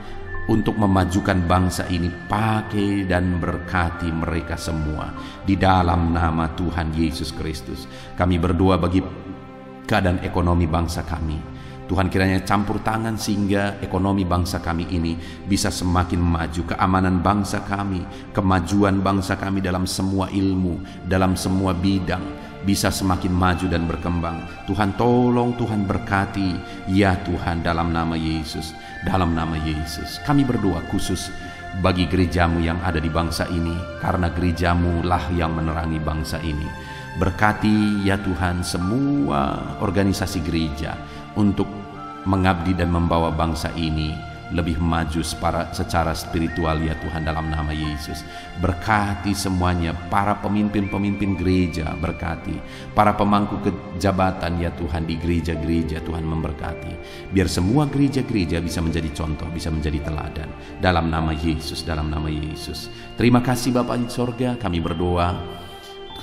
untuk memajukan bangsa ini. Pakai dan berkati mereka semua di dalam nama Tuhan Yesus Kristus. Kami berdoa bagi keadaan ekonomi bangsa kami. Tuhan kiranya campur tangan sehingga ekonomi bangsa kami ini bisa semakin maju. Keamanan bangsa kami, kemajuan bangsa kami dalam semua ilmu, dalam semua bidang bisa semakin maju dan berkembang. Tuhan tolong, Tuhan berkati ya Tuhan dalam nama Yesus. Dalam nama Yesus kami berdoa khusus bagi gerejamu yang ada di bangsa ini, karena gerejamu lah yang menerangi bangsa ini. Berkati ya Tuhan semua organisasi gereja untuk mengabdi dan membawa bangsa ini lebih maju secara spiritual ya Tuhan dalam nama Yesus. Berkati semuanya, para pemimpin-pemimpin gereja berkati, para pemangku kejabatan ya Tuhan di gereja-gereja, Tuhan memberkati. Biar semua gereja-gereja bisa menjadi contoh, bisa menjadi teladan dalam nama Yesus, dalam nama Yesus. Terima kasih Bapa di sorga, kami berdoa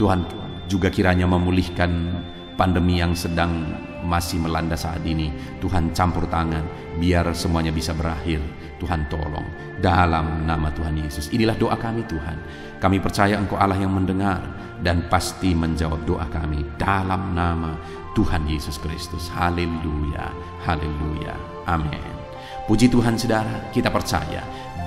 Tuhan juga kiranya memulihkan pandemi yang sedang masih melanda saat ini. Tuhan campur tangan biar semuanya bisa berakhir. Tuhan tolong dalam nama Tuhan Yesus. Inilah doa kami Tuhan. Kami percaya Engkau Allah yang mendengar dan pasti menjawab doa kami dalam nama Tuhan Yesus Kristus. Haleluya, haleluya, amin. Puji Tuhan saudara, kita percaya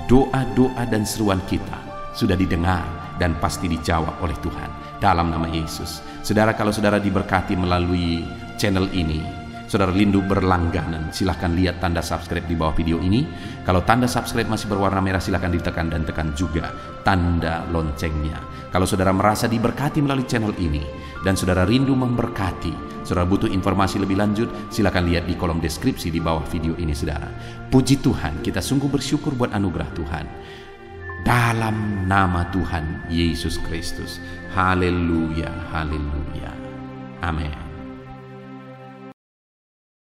doa-doa dan seruan kita sudah didengar dan pasti dijawab oleh Tuhan dalam nama Yesus. Saudara, kalau saudara diberkati melalui channel ini, saudara rindu berlangganan, silahkan lihat tanda subscribe di bawah video ini. Kalau tanda subscribe masih berwarna merah, silahkan ditekan dan tekan juga tanda loncengnya. Kalau saudara merasa diberkati melalui channel ini dan saudara rindu memberkati, saudara butuh informasi lebih lanjut, silahkan lihat di kolom deskripsi di bawah video ini saudara. Puji Tuhan, kita sungguh bersyukur buat anugerah Tuhan. Dalam nama Tuhan Yesus Kristus. Haleluya, haleluya. Amin.